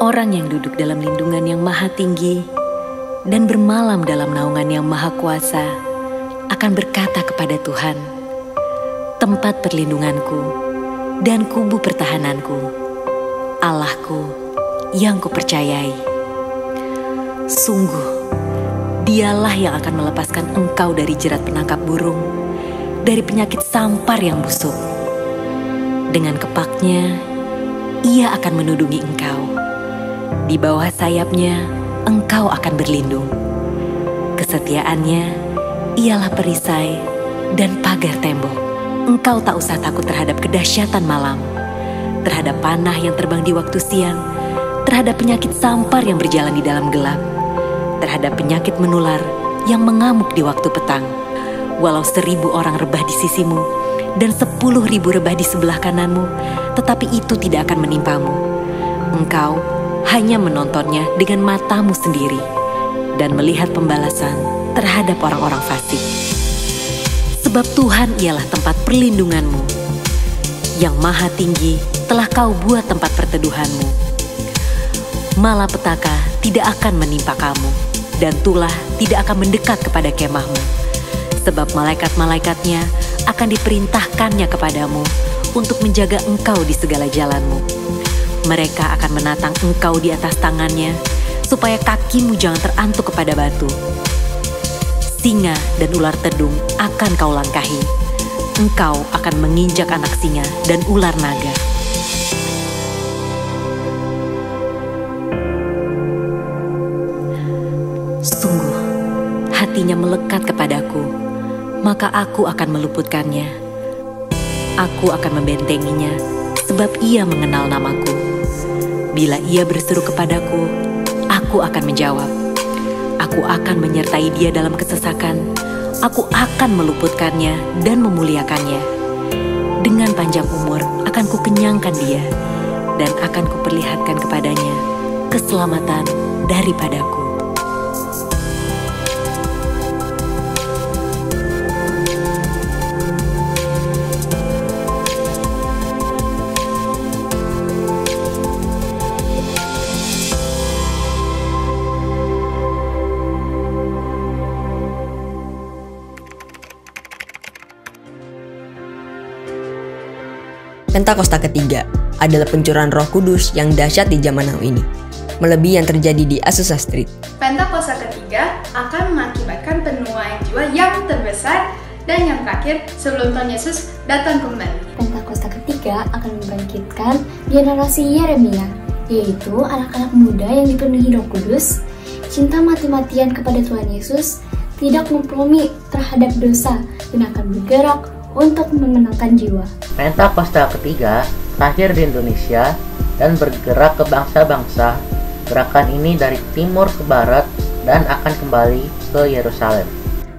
Orang yang duduk dalam lindungan yang maha tinggi dan bermalam dalam naungan yang maha kuasa akan berkata kepada Tuhan, tempat perlindunganku dan kubu pertahananku, Allahku yang kupercayai. Sungguh, Dialah yang akan melepaskan engkau dari jerat penangkap burung, dari penyakit sampar yang busuk. Dengan kepaknya, Ia akan menudungi engkau. Di bawah sayapnya, engkau akan berlindung. Kesetiaannya ialah perisai dan pagar tembok. Engkau tak usah takut terhadap kedahsyatan malam, terhadap panah yang terbang di waktu siang, terhadap penyakit sampar yang berjalan di dalam gelap, terhadap penyakit menular yang mengamuk di waktu petang. Walau 1.000 orang rebah di sisimu dan 10.000 rebah di sebelah kananmu, tetapi itu tidak akan menimpamu. Engkau hanya menontonnya dengan matamu sendiri dan melihat pembalasan terhadap orang-orang fasik. Sebab Tuhan ialah tempat perlindunganmu. Yang maha tinggi telah kau buat tempat perteduhanmu. Malapetaka tidak akan menimpa kamu, dan tulah tidak akan mendekat kepada kemahmu. Sebab malaikat-malaikatnya akan diperintahkannya kepadamu untuk menjaga engkau di segala jalanmu. Mereka akan menatang engkau di atas tangannya, supaya kakimu jangan terantuk kepada batu. Singa dan ular tedung akan kau langkahi. Engkau akan menginjak anak singa dan ular naga. Sungguh, hatinya melekat kepadaku, maka aku akan meluputkannya. Aku akan membentenginya, sebab ia mengenal namaku. Bila ia berseru kepadaku, aku akan menjawab. Aku akan menyertai dia dalam kesesakan. Aku akan meluputkannya dan memuliakannya. Dengan panjang umur akan kukenyangkan dia, dan akan kuperlihatkan kepadanya keselamatan daripadaku. Pentakosta ketiga adalah pencurahan Roh Kudus yang dahsyat di zaman now ini, melebihi yang terjadi di Azusa Street. Pentakosta ketiga akan mengakibatkan penuaian jiwa yang terbesar dan yang terakhir sebelum Tuhan Yesus datang kembali. Pentakosta ketiga akan membangkitkan generasi Yeremia, yaitu anak-anak muda yang dipenuhi Roh Kudus, cinta mati-matian kepada Tuhan Yesus, tidak kompromi terhadap dosa, dan akan bergerak untuk memenangkan jiwa. Pentakosta ketiga terakhir di Indonesia dan bergerak ke bangsa-bangsa. Gerakan ini dari timur ke barat dan akan kembali ke Yerusalem.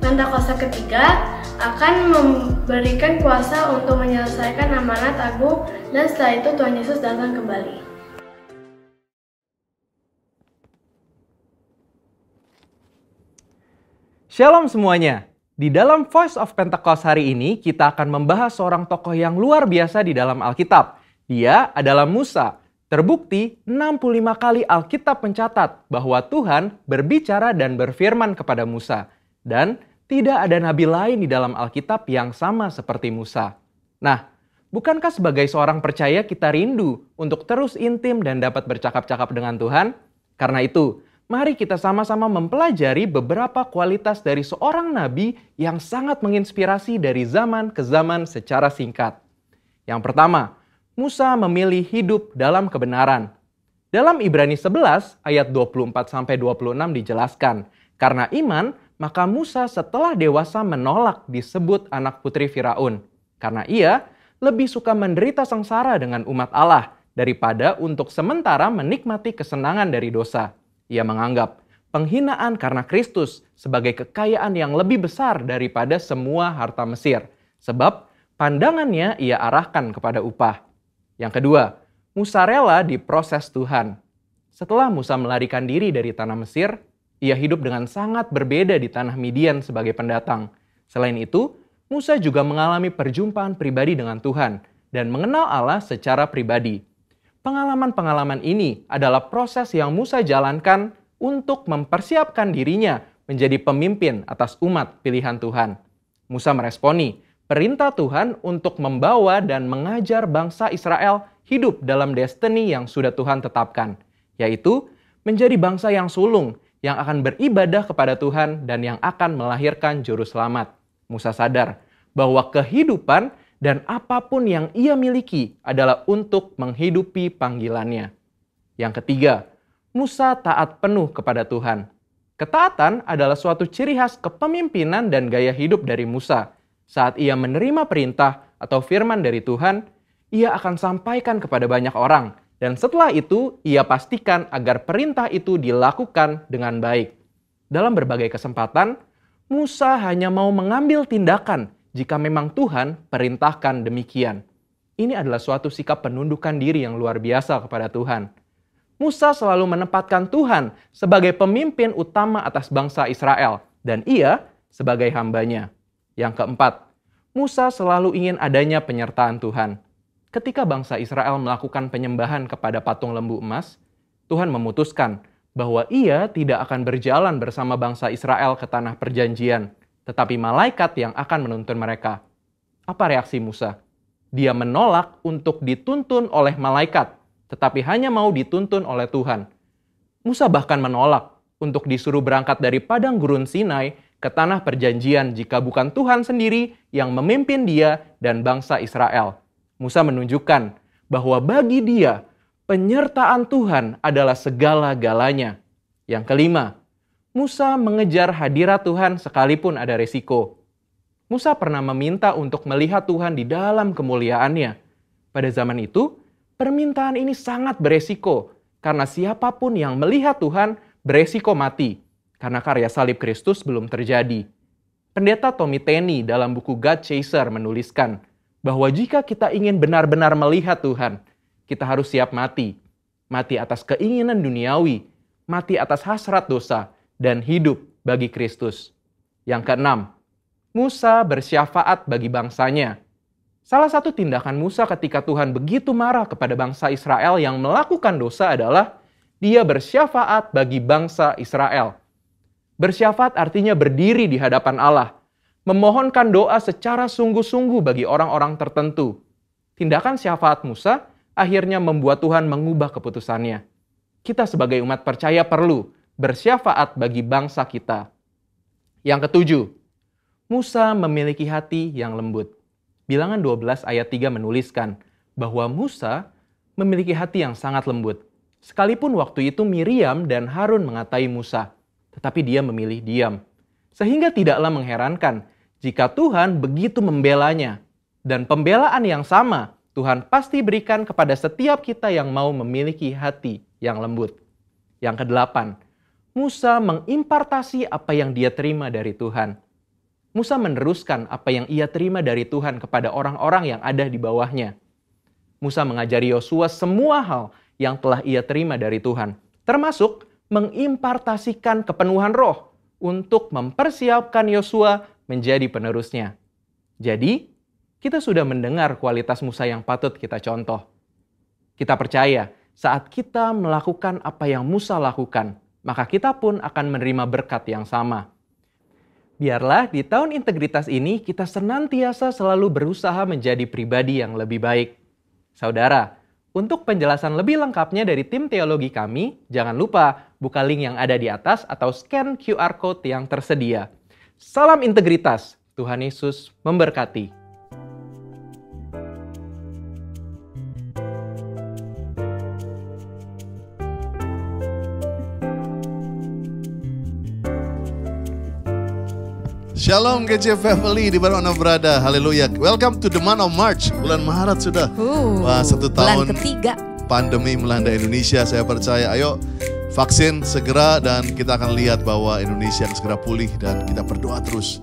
Pentakosta ketiga akan memberikan kuasa untuk menyelesaikan amanat agung, dan setelah itu Tuhan Yesus datang kembali. Shalom semuanya. Di dalam Voice of Pentecost hari ini, kita akan membahas seorang tokoh yang luar biasa di dalam Alkitab. Dia adalah Musa. Terbukti 65 kali Alkitab mencatat bahwa Tuhan berbicara dan berfirman kepada Musa. Dan tidak ada nabi lain di dalam Alkitab yang sama seperti Musa. Nah, bukankah sebagai seorang percaya kita rindu untuk terus intim dan dapat bercakap-cakap dengan Tuhan? Karena itu, mari kita sama-sama mempelajari beberapa kualitas dari seorang nabi yang sangat menginspirasi dari zaman ke zaman secara singkat. Yang pertama, Musa memilih hidup dalam kebenaran. Dalam Ibrani 11 ayat 24-26 dijelaskan, karena iman, maka Musa setelah dewasa menolak disebut anak putri Firaun. Karena ia lebih suka menderita sengsara dengan umat Allah daripada untuk sementara menikmati kesenangan dari dosa. Ia menganggap penghinaan karena Kristus sebagai kekayaan yang lebih besar daripada semua harta Mesir. Sebab pandangannya ia arahkan kepada upah. Yang kedua, Musa rela diproses Tuhan. Setelah Musa melarikan diri dari tanah Mesir, ia hidup dengan sangat berbeda di tanah Midian sebagai pendatang. Selain itu, Musa juga mengalami perjumpaan pribadi dengan Tuhan dan mengenal Allah secara pribadi. Pengalaman-pengalaman ini adalah proses yang Musa jalankan untuk mempersiapkan dirinya menjadi pemimpin atas umat pilihan Tuhan. Musa meresponi perintah Tuhan untuk membawa dan mengajar bangsa Israel hidup dalam destiny yang sudah Tuhan tetapkan, yaitu menjadi bangsa yang sulung, yang akan beribadah kepada Tuhan dan yang akan melahirkan juru selamat. Musa sadar bahwa kehidupan dan apapun yang ia miliki adalah untuk menghidupi panggilannya. Yang ketiga, Musa taat penuh kepada Tuhan. Ketaatan adalah suatu ciri khas kepemimpinan dan gaya hidup dari Musa. Saat ia menerima perintah atau firman dari Tuhan, ia akan sampaikan kepada banyak orang. Dan setelah itu, ia pastikan agar perintah itu dilakukan dengan baik. Dalam berbagai kesempatan, Musa hanya mau mengambil tindakan jika memang Tuhan perintahkan demikian. Ini adalah suatu sikap penundukan diri yang luar biasa kepada Tuhan. Musa selalu menempatkan Tuhan sebagai pemimpin utama atas bangsa Israel, dan ia sebagai hambanya. Yang keempat, Musa selalu ingin adanya penyertaan Tuhan. Ketika bangsa Israel melakukan penyembahan kepada patung lembu emas, Tuhan memutuskan bahwa ia tidak akan berjalan bersama bangsa Israel ke tanah perjanjian, tetapi malaikat yang akan menuntun mereka. Apa reaksi Musa? Dia menolak untuk dituntun oleh malaikat, tetapi hanya mau dituntun oleh Tuhan. Musa bahkan menolak untuk disuruh berangkat dari padang gurun Sinai ke tanah perjanjian jika bukan Tuhan sendiri yang memimpin dia dan bangsa Israel. Musa menunjukkan bahwa bagi dia, penyertaan Tuhan adalah segala-galanya. Yang kelima, Musa mengejar hadirat Tuhan sekalipun ada resiko. Musa pernah meminta untuk melihat Tuhan di dalam kemuliaannya. Pada zaman itu, permintaan ini sangat beresiko, karena siapapun yang melihat Tuhan beresiko mati, karena karya salib Kristus belum terjadi. Pendeta Tommy Tenney dalam buku God Chaser menuliskan bahwa jika kita ingin benar-benar melihat Tuhan, kita harus siap mati. Mati atas keinginan duniawi, mati atas hasrat dosa, dan hidup bagi Kristus. Yang keenam, Musa bersyafaat bagi bangsanya. Salah satu tindakan Musa ketika Tuhan begitu marah kepada bangsa Israel yang melakukan dosa adalah dia bersyafaat bagi bangsa Israel. Bersyafaat artinya berdiri di hadapan Allah, memohonkan doa secara sungguh-sungguh bagi orang-orang tertentu. Tindakan syafaat Musa akhirnya membuat Tuhan mengubah keputusannya. Kita sebagai umat percaya perlu bersyafaat bagi bangsa kita. Yang ketujuh, Musa memiliki hati yang lembut. Bilangan 12 ayat 3 menuliskan bahwa Musa memiliki hati yang sangat lembut. Sekalipun waktu itu Miriam dan Harun mengatai Musa, tetapi dia memilih diam. Sehingga tidaklah mengherankan jika Tuhan begitu membelanya. Dan pembelaan yang sama Tuhan pasti berikan kepada setiap kita yang mau memiliki hati yang lembut. Yang kedelapan, Musa mengimpartasi apa yang dia terima dari Tuhan. Musa meneruskan apa yang ia terima dari Tuhan kepada orang-orang yang ada di bawahnya. Musa mengajari Yosua semua hal yang telah ia terima dari Tuhan, termasuk mengimpartasikan kepenuhan roh untuk mempersiapkan Yosua menjadi penerusnya. Jadi, kita sudah mendengar kualitas Musa yang patut kita contoh. Kita percaya saat kita melakukan apa yang Musa lakukan, maka kita pun akan menerima berkat yang sama. Biarlah di tahun integritas ini kita senantiasa selalu berusaha menjadi pribadi yang lebih baik. Saudara, untuk penjelasan lebih lengkapnya dari tim teologi kami, jangan lupa buka link yang ada di atas atau scan QR Code yang tersedia. Salam integritas, Tuhan Yesus memberkati. Shalom GC Family di mana Anda berada. Haleluya. Welcome to the month of March. Bulan Maret sudah. Wah, 1 tahun bulan ketiga pandemi melanda Indonesia. Saya percaya, ayo vaksin segera dan kita akan lihat bahwa Indonesia akan segera pulih dan kita berdoa terus.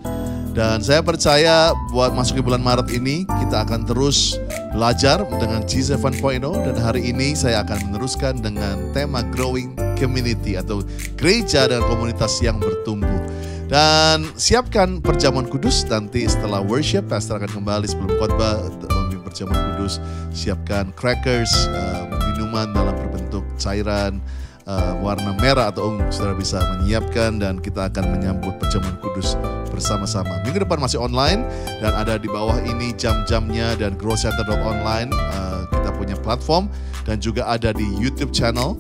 Dan saya percaya buat masuk ke bulan Maret ini kita akan terus belajar dengan G7.0 dan hari ini saya akan meneruskan dengan tema Growing Community atau gereja dan komunitas yang bertumbuh. Dan siapkan perjamuan kudus nanti setelah worship, pastor akan kembali sebelum khotbah memimpin perjamuan kudus. Siapkan crackers, minuman dalam berbentuk cairan warna merah atau ungu. Saudara bisa menyiapkan dan kita akan menyambut perjamuan kudus bersama-sama. Minggu depan masih online dan ada di bawah ini jam-jamnya, dan growcenter.online kita punya platform, dan juga ada di YouTube channel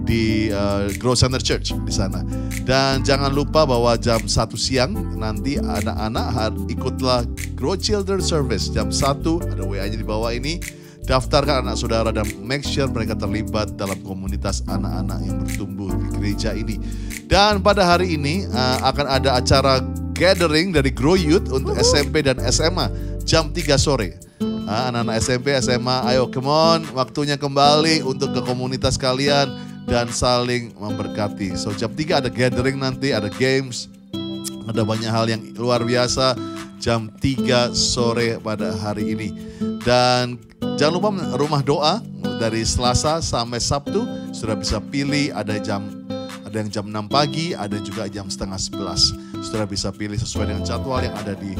di Grow Center Church di sana. Dan jangan lupa bahwa jam 1 siang nanti anak-anak ikutlah Grow Children Service jam 1, ada WA-nya di bawah ini. Daftarkan anak saudara dan make sure mereka terlibat dalam komunitas anak-anak yang bertumbuh di gereja ini. Dan pada hari ini akan ada acara gathering dari Grow Youth untuk SMP dan SMA jam 3 sore. Anak-anak SMP, SMA, ayo come on, waktunya kembali untuk ke komunitas kalian dan saling memberkati. So jam 3 ada gathering nanti, ada games, ada banyak hal yang luar biasa jam 3 sore pada hari ini. Dan jangan lupa rumah doa dari Selasa sampai Sabtu sudah bisa pilih, ada yang jam 6 pagi, ada juga jam setengah 11. Sudah bisa pilih sesuai dengan jadwal yang ada di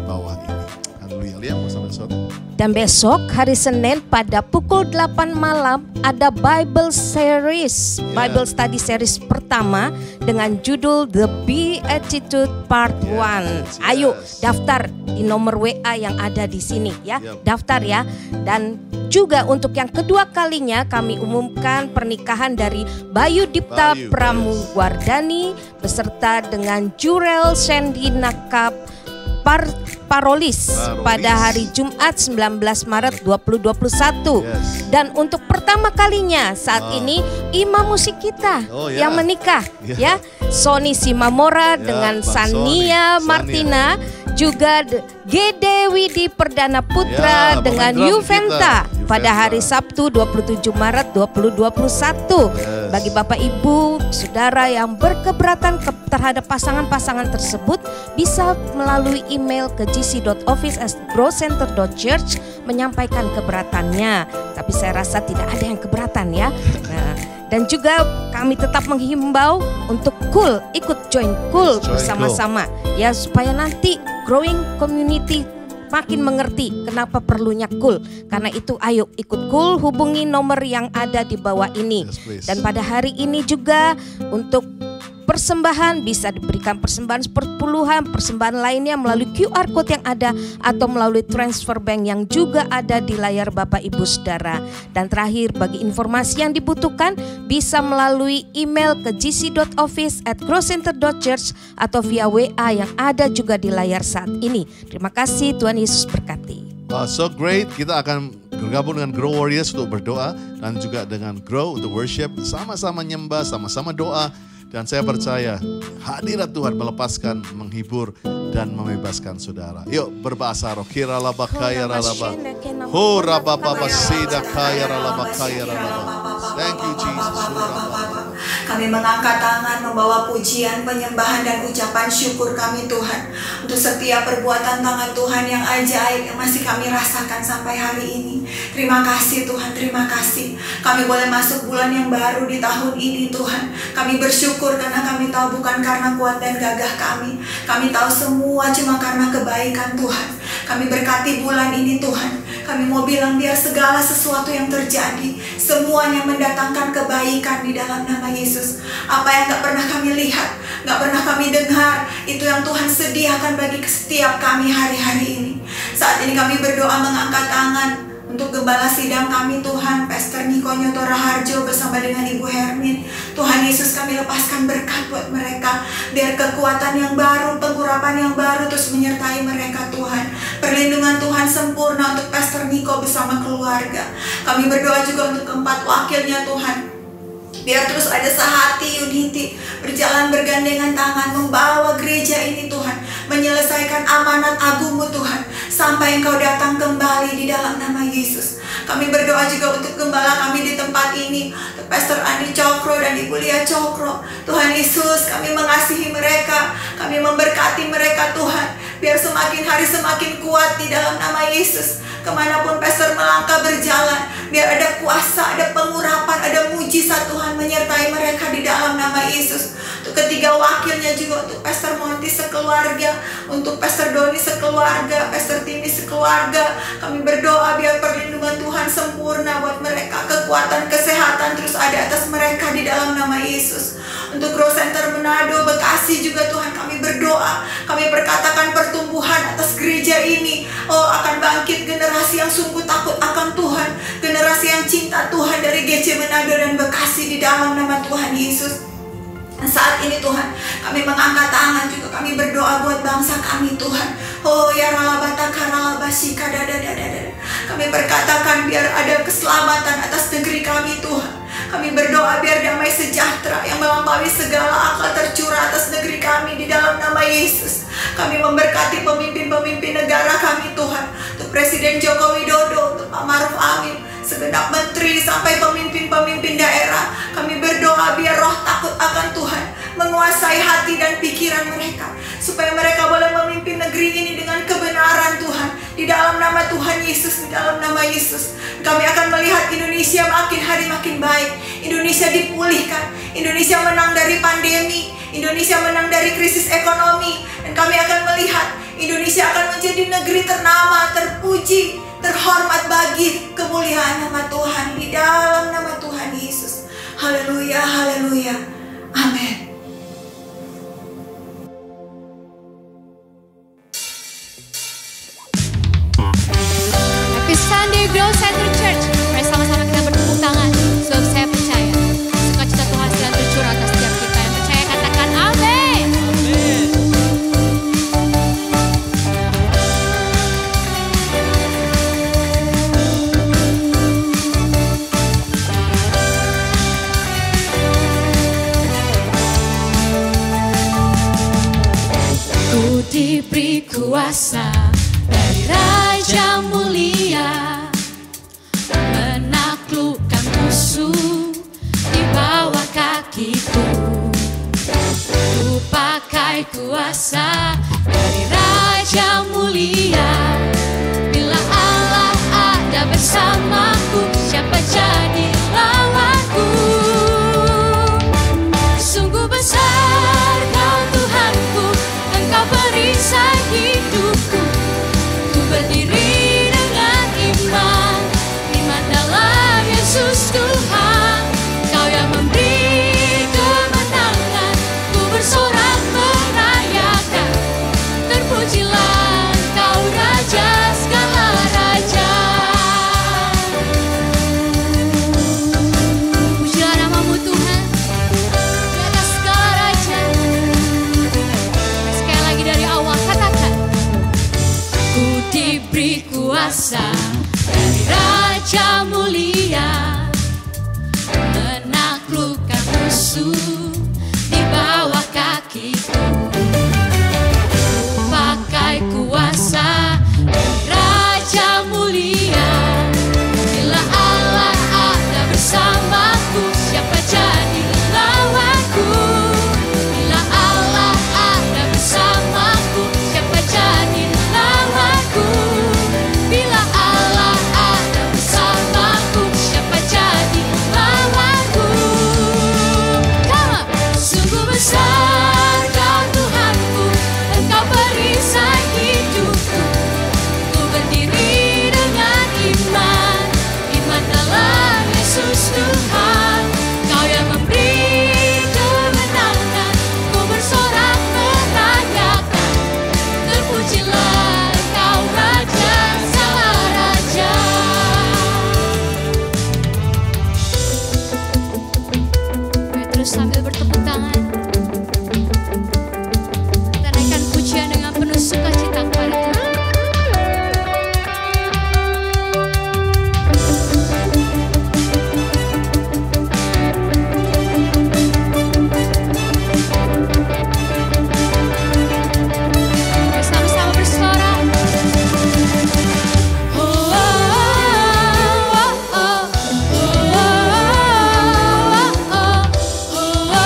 bawah ini. Haleluya. Lihat bersama saudara. Dan besok hari Senin pada pukul 8 malam ada Bible series, Bible study series pertama dengan judul The Beatitude Part 1. Ayo daftar di nomor WA yang ada di sini ya. Daftar ya. Dan juga untuk yang kedua kalinya kami umumkan pernikahan dari Bayu Dipta Pramugwardani beserta dengan Jurel Sandy Nakap Parolis pada hari Jumat 19 Maret 2021. Dan untuk pertama kalinya saat ini imam musik kita yang menikah ya, Sony Simamora dengan Sania Martina, juga Gede Widi Perdana Putra dengan Juventa pada hari Sabtu 27 Maret 2021. Bagi Bapak Ibu, Saudara yang berkeberatan terhadap pasangan-pasangan tersebut bisa melalui email ke gc.office@growcenter.church menyampaikan keberatannya. Tapi saya rasa tidak ada yang keberatan ya. Nah, dan juga kami tetap menghimbau untuk ikut join bersama-sama ya, supaya nanti growing community makin mengerti kenapa perlunya Karena itu ayo ikut hubungi nomor yang ada di bawah ini. Dan pada hari ini juga untuk persembahan bisa diberikan persembahan seperpuluhan, persembahan lainnya melalui QR code yang ada atau melalui transfer bank yang juga ada di layar Bapak Ibu Saudara. Dan terakhir, bagi informasi yang dibutuhkan bisa melalui email ke gc.office@growcenter.church atau via WA yang ada juga di layar saat ini. Terima kasih, Tuhan Yesus berkati. So great, kita akan bergabung dengan Grow Warriors untuk berdoa dan juga dengan Grow untuk worship, sama-sama nyembah, sama-sama doa. Dan saya percaya hadirat Tuhan melepaskan, menghibur, dan membebaskan saudara. Yuk berbahasa roh. Kira laba kaya ralaba. Ho raba baba sida kaya ralaba kaya ralaba. Thank you Jesus. Kami mengangkat tangan membawa pujian, penyembahan dan ucapan syukur kami Tuhan untuk setiap perbuatan tangan Tuhan yang ajaib yang masih kami rasakan sampai hari ini. Terima kasih Tuhan, terima kasih. Kami boleh masuk bulan yang baru di tahun ini Tuhan. Kami bersyukur karena kami tahu bukan karena kuat dan gagah kami. Kami tahu semua cuma karena kebaikan Tuhan. Kami berkati bulan ini Tuhan. Kami mau bilang biar segala sesuatu yang terjadi semuanya mendatangkan kebaikan di dalam nama Yesus. Apa yang gak pernah kami lihat, gak pernah kami dengar, itu yang Tuhan sediakan bagi setiap kami hari-hari ini. Saat ini kami berdoa mengangkat tangan untuk gembala sidang kami Tuhan, Pastor Niko Nyoto Raharjo bersama dengan Ibu Hermin. Tuhan Yesus, kami lepaskan berkat buat mereka, biar kekuatan yang baru, pengurapan yang baru terus menyertai mereka Tuhan. Perlindungan Tuhan sempurna untuk Pastor Niko bersama keluarga. Kami berdoa juga untuk keempat wakilnya Tuhan, biar terus ada sehati, unity, berjalan bergandengan tangan, membawa gereja ini Tuhan, menyelesaikan amanat agungmu Tuhan, sampai Engkau datang kembali di dalam nama Yesus. Kami berdoa juga untuk gembala kami di tempat ini, untuk Pastor Andi Cokro dan Ibu Lia Cokro. Tuhan Yesus, kami mengasihi mereka, kami memberkati mereka Tuhan, biar semakin hari semakin kuat di dalam nama Yesus. Kemanapun Pastor melangkah berjalan, biar ada kuasa, ada pengurapan, ada mujizat Tuhan menyertai mereka di dalam nama Yesus. Untuk ketiga wakilnya juga, untuk Pastor Monti sekeluarga, untuk Pastor Doni sekeluarga, Pastor Tini sekeluarga, kami berdoa biar perlindungan Tuhan sempurna buat mereka, kekuatan World Center Manado, Bekasi juga Tuhan, kami berdoa, kami perkatakan pertumbuhan atas gereja ini. Oh, akan bangkit generasi yang sungguh takut akan Tuhan, generasi yang cinta Tuhan dari GC Manado dan Bekasi di dalam nama Tuhan Yesus. Saat ini Tuhan, kami mengangkat tangan juga, kami berdoa buat bangsa kami Tuhan. Oh ya ralabata karalabasika dadadadada. Kami berkatakan biar ada keselamatan atas negeri kami Tuhan. Kami berdoa biar damai sejahtera yang melampaui segala akal tercurah atas negeri kami di dalam nama Yesus. Kami memberkati pemimpin-pemimpin negara kami Tuhan, untuk Presiden Joko Widodo, untuk Pak Maruf Amin, segenap menteri sampai pemimpin-pemimpin daerah. Kami berdoa biar roh takut akan Tuhan menguasai hati dan pikiran mereka, supaya mereka boleh memimpin negeri ini dengan kebenaran Tuhan. Di dalam nama Tuhan Yesus, di dalam nama Yesus, kami akan melihat Indonesia makin hari makin baik. Indonesia dipulihkan, Indonesia menang dari pandemi, Indonesia menang dari krisis ekonomi. Dan kami akan melihat Indonesia akan menjadi negeri ternama, terpuji, terhormat bagi kemuliaan nama Tuhan. Di dalam nama Tuhan Yesus. Haleluya, haleluya. Amin. Happy Sunday Growth Center Church. Mari sama-sama kita bertepuk tangan, sebab saya percaya sukacita Tuhan sedang tercurah atas setiap kita. Yang percaya katakan amin. Amin. Ku diberi kuasa dari Raja Mulia, menaklukkan musuh di bawah kakiku. Ku pakai kuasa dari Raja Mulia. Bila Allah ada bersamaku, siapa jadi lawanku? Sungguh besar Kau Tuhanku, Engkau perisai hidupku. Ku berdiri dengan iman, iman dalam Yesus Tuhan. Kau yang memberi kemenangan, ku bersorak merayakan. Terpujilah Kau Raja segala raja. Pujilah namamu Tuhan, di atas segala raja. Sekali lagi dari awal katakan, ku diberi kuasa dari Raja Mulia, menaklukkan musuh di bawah kakiku. Ku pakai kuasa dari Raja Mulia. Bila Allah ada bersamaku, siapa jadi lawanku? Bila Allah ada bersamaku, siapa jadi lawanku? Bila Allah ada bersamaku, siapa jadi lawanku? Come on. Sungguh besar Kau Tuhanku, Engkau perisai hidupku. Ku berdiri dengan iman, iman dalam Yesus Tuhan. Kau yang memberi kemenangan, ku bersorak merayakan. Terpujilah Kau Raja segala raja. Mari terus sambil bertepuk tangan, kita naikkan pujian dengan penuh sukacita kepada Tuhan. Mari sama-sama bersorak. Oh, oh, oh, oh, oh, oh, oh, oh, oh, oh, oh.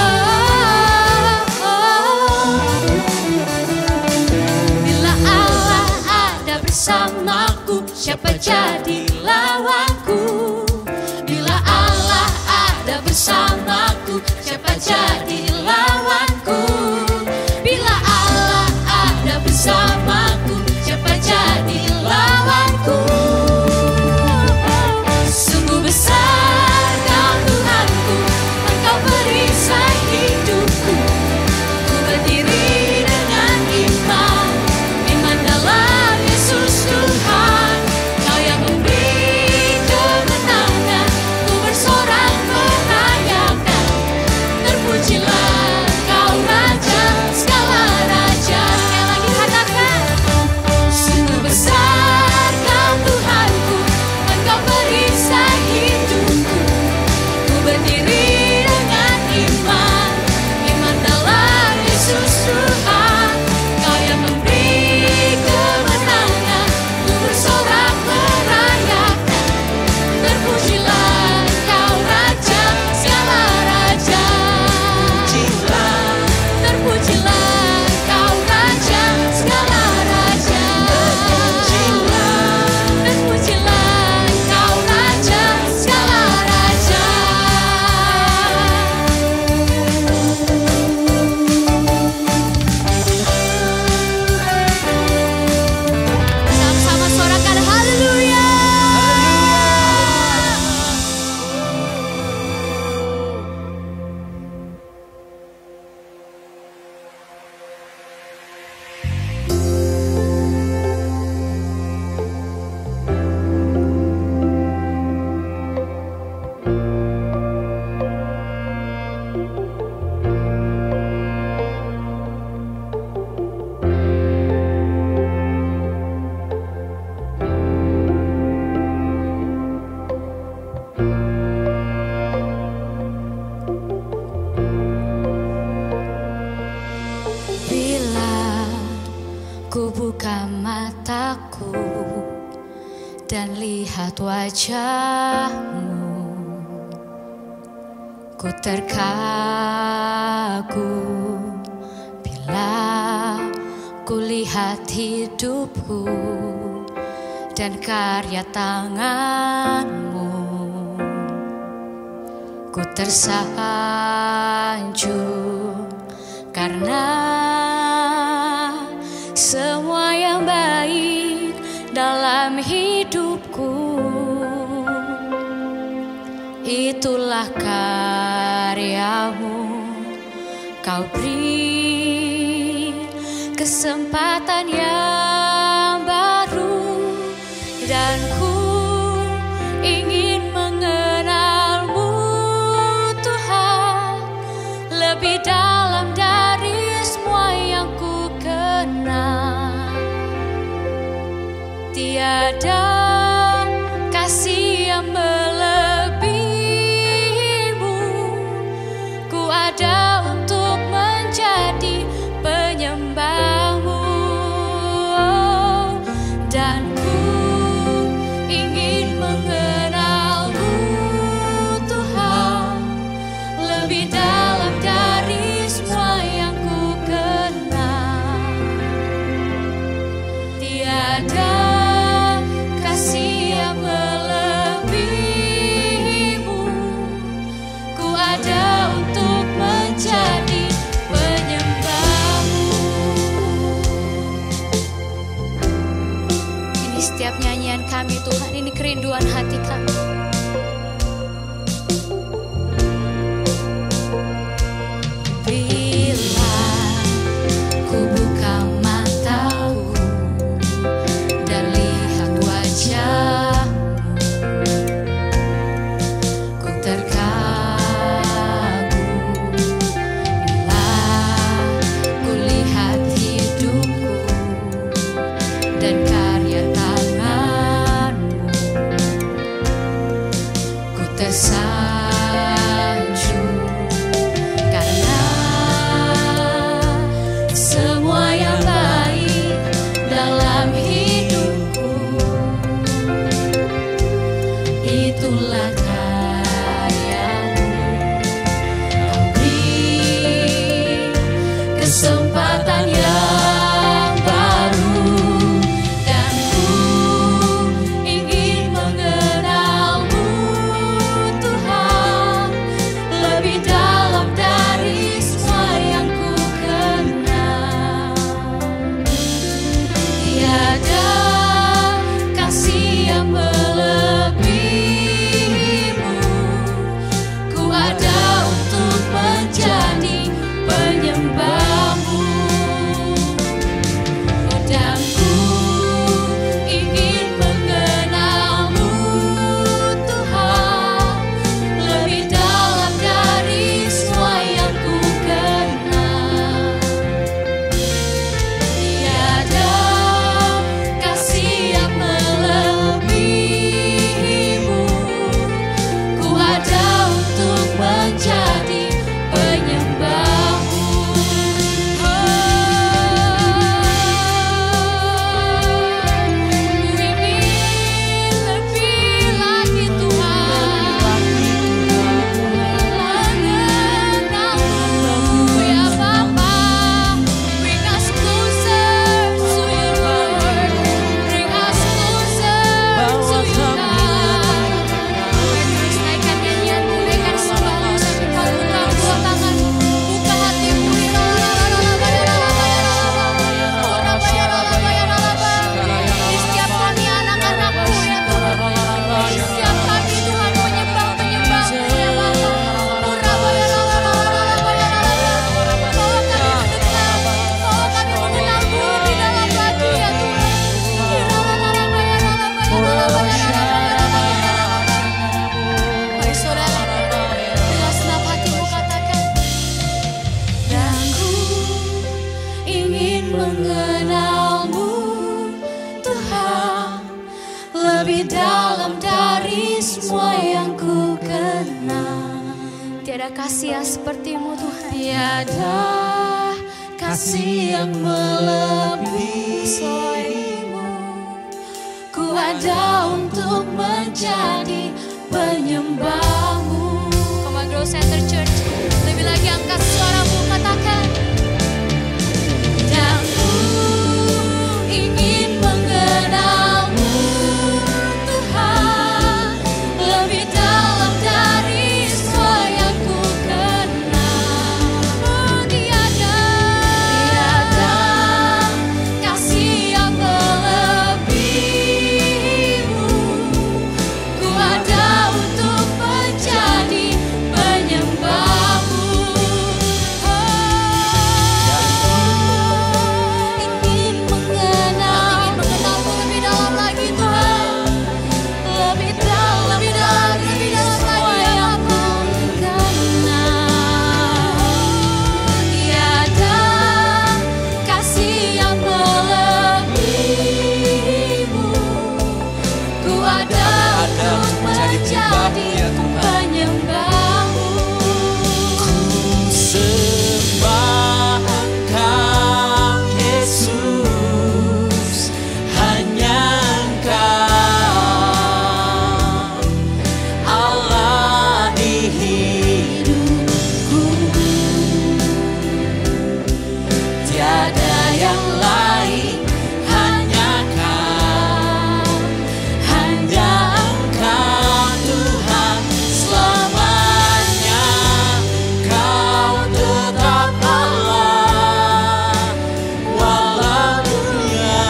wajah-Mu, ku terkagum bila ku lihat hidupku dan karya tangan-Mu. Ku tersanjung karena semua yang baik dalam hidupku itulah karya-Mu. Kau beri kesempatan yang baru dan ku ingin mengenal-Mu Tuhan lebih dalam dari semua yang ku kenal. Tiada kasih yang melebihi-Mu, ku ada untuk menjadi penyembah-Mu, dan ku ingin mengenal-Mu Tuhan lebih dalam dari semua yang ku kenal. Tiada kasih yang melebihi-Mu, ku ada untuk menjadi penyembah-Mu. Ini setiap nyanyian kami Tuhan, ini kerinduan hati kami. Bila ku buka mataku dan lihat wajah-Mu, ku terkagum bila ku lihat hidupku dan karya tangan-Mu. Ku tersanjung karena semua yang baik dalam hidupku itulah karya-Mu. Kau beri kesempatan yang baru dan ku ingin mengenal-Mu Tuhan lebih dalam dari semua yang ku kenal. Tiada kasih yang melebihi-Mu, ku ada untuk menjadi penyembah-Mu, dan ku ingin mengenal-Mu Tuhan lebih dalam dari semua yang ku kenal. Tiada kasih yang melebihi-Mu, ku ada untuk menjadi penyembah-Mu. Ku ingin lebih lagi Tuhan mengenal-Mu ya Bapa. Bring us closer to You Lord, bring us closer to You God. Terus naikkan nyanyianmu, naikkan sembahmu sampai kau buka kedua tangan, buka hatimu. Di setiap kami anak-anakmu ya Tuhan, di setiap kami Tuhan penyembah-penyembahmu ya Bapa. Bawa kami mendekat, bawa kami mengenal-Mu lebih dalam lagi ya Tuhan. Mari saudara, dengan senap hatimu katakan, dan ku ingin mengenal-Mu Tuhan lebih dalam dari semua yang ku kenal. Tiada kasih yang seperti-Mu Tuhan. Tiada kasih yang melebihi-Mu, ku ada untuk menjadi penyembahmu. Come on, Grow Center Church. Lebih lagi angkat suaramu, katakan. Dan ku ingin mengenalmu, Tuhan, lebih dalam dari semua yang ku kenal. Tiada kasih yang melebihimu. Ku ada untuk menjadi penyembahmu. Ingin mengenalmu lebih dalam lagi, Tuhan. Lebih dalam lagi yang aku kenal. Tiada kasih yang melebihimu. Ku ada untuk menjadi penyembahmu. Ku sembah Engkau Yesus, hanya Engkau Allah di hidupku. Tiada yang lain, hanya Kau, hanya Engkau Tuhan selamanya. Kau tetap Allah walau dunia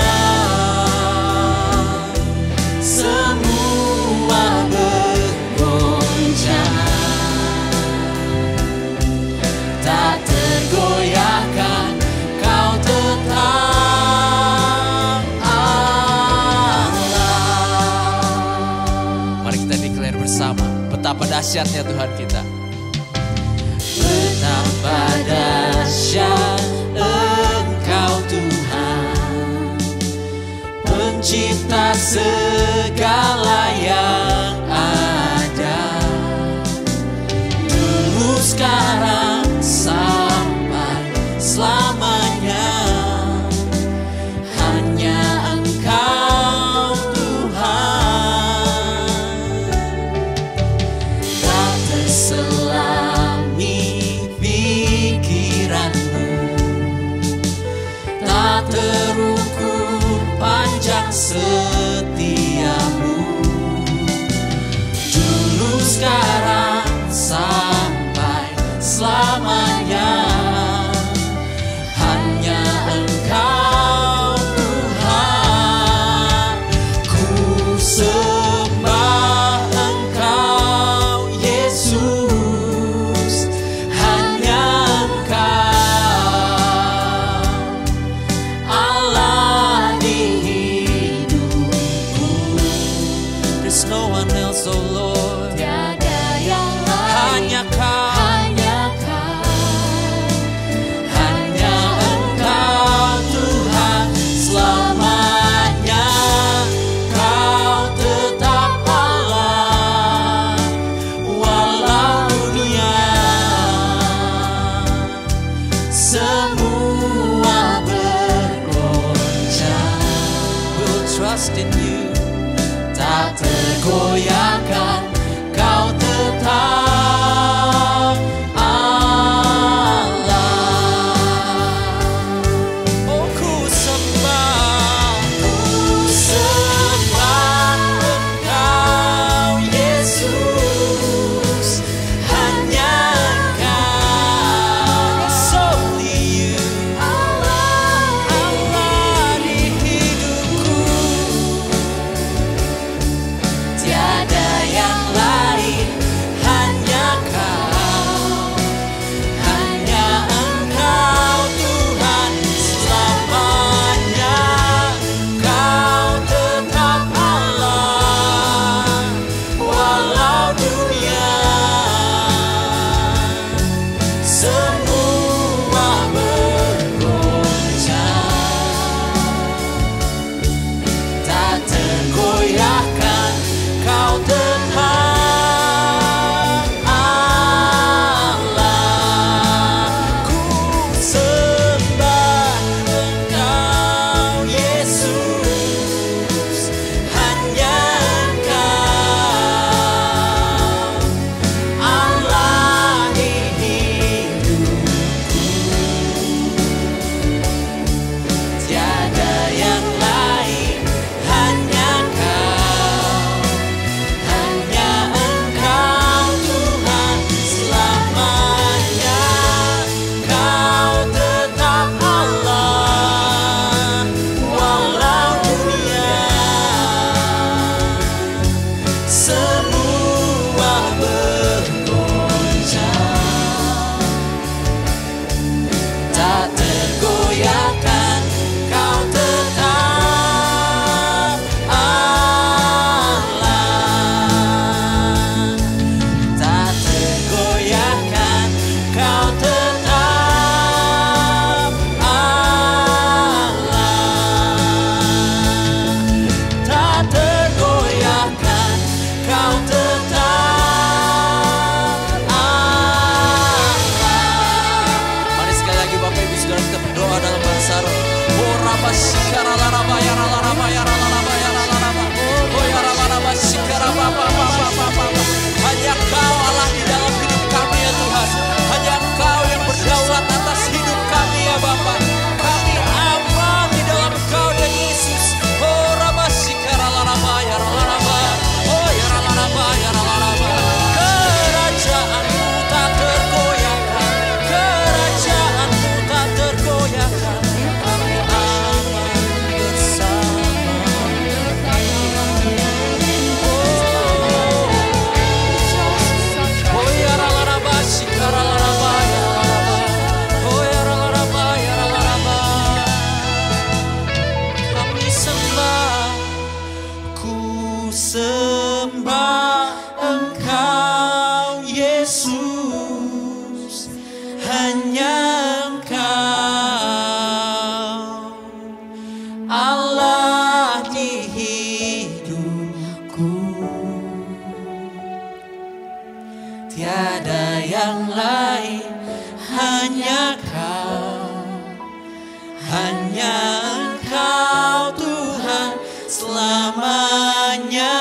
semua bergoncang, tak tergoyahkan. Kau tetap Allah. Mari kita declare bersama betapa dahsyatnya Tuhan kita. Betapa dahsyat Engkau Tuhan, pencipta segala yang ada, dulu sekarang sampai selamanya. Hanya Engkau Tuhan, tak terselami pikiranmu, tak terukur panjang setiamu, dulu sekarang sampai selamanya. Hanya Engkau Tuhan, ku sembah Engkau Yesus, hanya Engkau Allah di hidupku. There's no one else, oh Lord. Tiada yang lain, Hanya Kau, hanya Kau. hanya Engkau Tuhan selamanya. Kau tetap Allah walau dunia semua bergoncang. We'll trust in you, tak tergoyahkan. Kau tetap Allah. Oh, ku sembah Engkau Yesus, hanya Engkau, solely you, Allah di hidupku. Tiada tiada yang lain, hanya Kau, hanya Engkau Tuhan selamanya.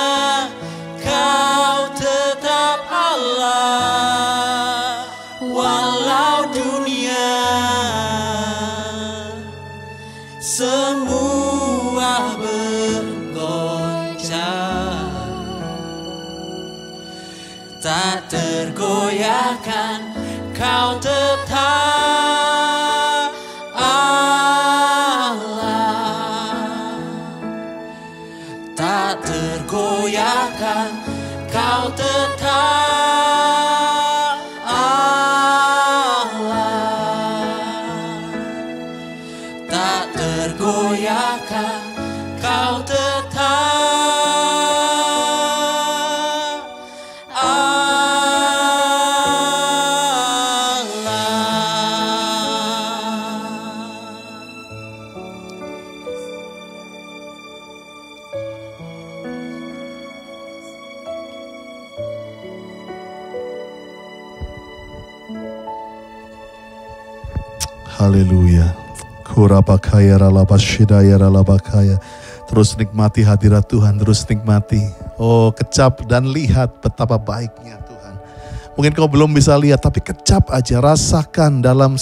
Kau tetap Allah, walau dunia semua bergoncang, tak tergoyahkan. Kau tetap Allah, tak tergoyahkan. Kau tetap Allah, tak tergoyahkan. Kau tetap Haleluya. Kurabakaya ralabashidaya ralabakaya. Terus nikmati hadirat Tuhan, terus nikmati. Oh, kecap dan lihat betapa baiknya Tuhan. Mungkin kau belum bisa lihat, tapi kecap aja, rasakan dalam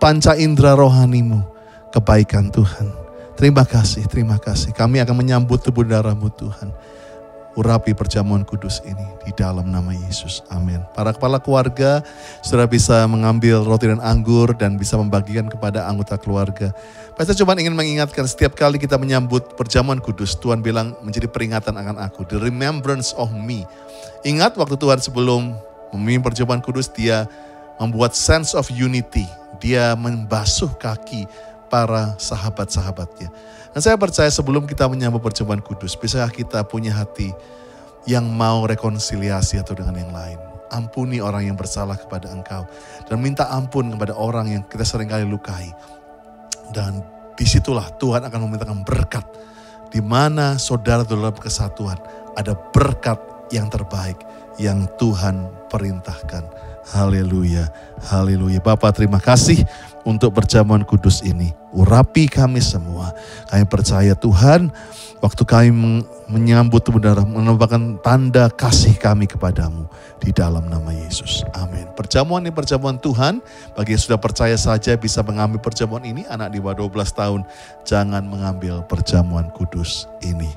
panca indera rohanimu kebaikan Tuhan. Terima kasih, terima kasih. Kami akan menyambut tubuh darah-Mu Tuhan. Urapi perjamuan kudus ini di dalam nama Yesus. Amin. Para kepala keluarga sudah bisa mengambil roti dan anggur dan bisa membagikan kepada anggota keluarga. Pastor cuma ingin mengingatkan, setiap kali kita menyambut perjamuan kudus, Tuhan bilang menjadi peringatan akan aku. The remembrance of me. Ingat waktu Tuhan sebelum memimpin perjamuan kudus, dia membuat sense of unity. Dia membasuh kaki para sahabat-sahabatnya. Dan saya percaya sebelum kita menyambut perjamuan kudus, bisakah kita punya hati yang mau rekonsiliasi atau dengan yang lain. Ampuni orang yang bersalah kepada Engkau. Dan minta ampun kepada orang yang kita seringkali lukai. Dan disitulah Tuhan akan memintakan berkat. Di mana saudara dalam kesatuan, ada berkat yang terbaik yang Tuhan perintahkan. Haleluya, haleluya. Bapa, terima kasih untuk perjamuan kudus ini. Urapi kami semua. Kami percaya Tuhan, waktu kami menyambut tubuh darah, merupakan tanda kasih kami kepadamu di dalam nama Yesus. Amin. Perjamuan ini perjamuan Tuhan. Bagi yang sudah percaya saja bisa mengambil perjamuan ini. Anak di bawah 12 tahun jangan mengambil perjamuan kudus ini.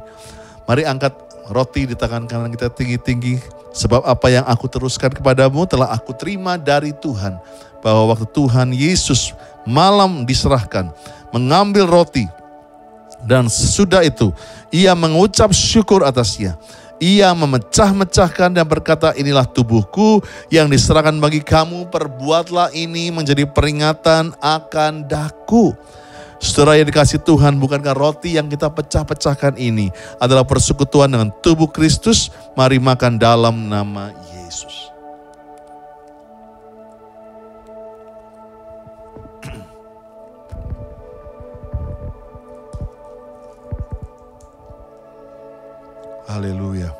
Mari angkat roti di tangan kanan kita tinggi-tinggi. Sebab apa yang aku teruskan kepadamu telah aku terima dari Tuhan. Bahwa waktu Tuhan Yesus malam diserahkan, mengambil roti. Dan sesudah itu, ia mengucap syukur atasnya. Ia memecah-mecahkan dan berkata, inilah tubuhku yang diserahkan bagi kamu. Perbuatlah ini menjadi peringatan akan daku. Saudara yang dikasih Tuhan, bukankah roti yang kita pecah-pecahkan ini adalah persekutuan dengan tubuh Kristus? Mari makan dalam nama Yesus. Haleluya.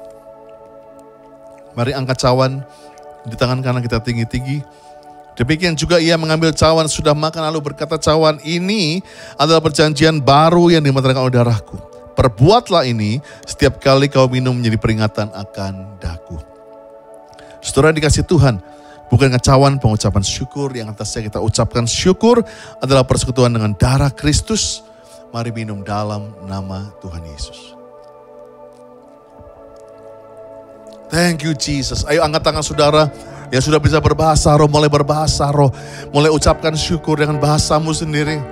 Mari angkat cawan di tangan kanan kita tinggi-tinggi. Demikian juga ia mengambil cawan sudah makan lalu berkata, cawan ini adalah perjanjian baru yang dimeteraikan oleh darahku. Perbuatlah ini setiap kali kau minum menjadi peringatan akan daku. Saudara dikasih Tuhan, bukan cawan pengucapan syukur yang atasnya kita ucapkan syukur adalah persekutuan dengan darah Kristus. Mari minum dalam nama Tuhan Yesus. Thank you Jesus. Ayo angkat tangan saudara yang sudah bisa berbahasa roh, mulai berbahasa roh. Mulai ucapkan syukur dengan bahasamu sendiri.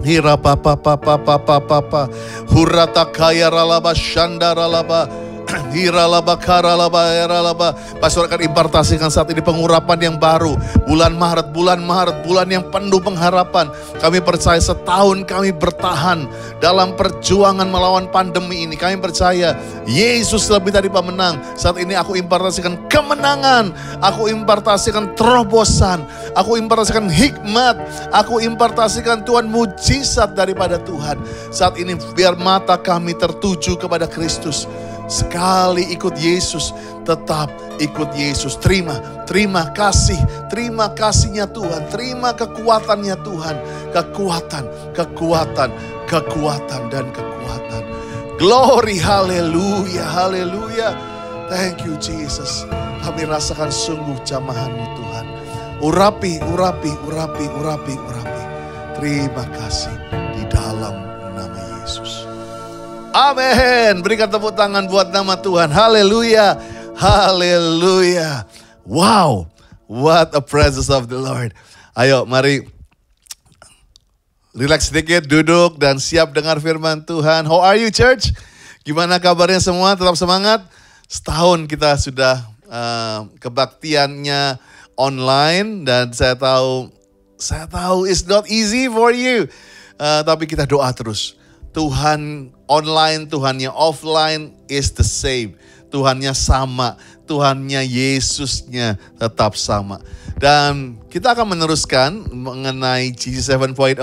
Hira papa papa papa papa. Hurata kaya ralaba shanda ralaba. Hira laba kara laba era laba. Pastor akan impartasikan saat ini pengurapan yang baru. Bulan Maret, bulan yang penuh pengharapan. Kami percaya setahun kami bertahan dalam perjuangan melawan pandemi ini. Kami percaya Yesus lebih dari pemenang. Saat ini aku impartasikan kemenangan. Aku impartasikan terobosan. Aku impartasikan hikmat. Aku impartasikan Tuhan mujizat daripada Tuhan. Saat ini biar mata kami tertuju kepada Kristus. Sekali ikut Yesus, tetap ikut Yesus. Terima kasihnya Tuhan, terima kekuatannya Tuhan. Kekuatan dan kekuatan. Glory, haleluya, haleluya. Thank you Jesus. Kami rasakan sungguh jamahan-Mu Tuhan. Urapi. Terima kasih di dalam nama Yesus. Amin. Berikan tepuk tangan buat nama Tuhan. Haleluya. Haleluya. Wow. What a presence of the Lord. Ayo mari relax sedikit, duduk dan siap dengar firman Tuhan. How are you church? Gimana kabarnya semua? Tetap semangat? Setahun kita sudah kebaktiannya online dan saya tahu it's not easy for you. Tapi kita doa terus. Tuhan online, Tuhannya offline is the same. Tuhannya sama, Tuhannya Yesusnya tetap sama. Dan kita akan meneruskan mengenai GC 7.0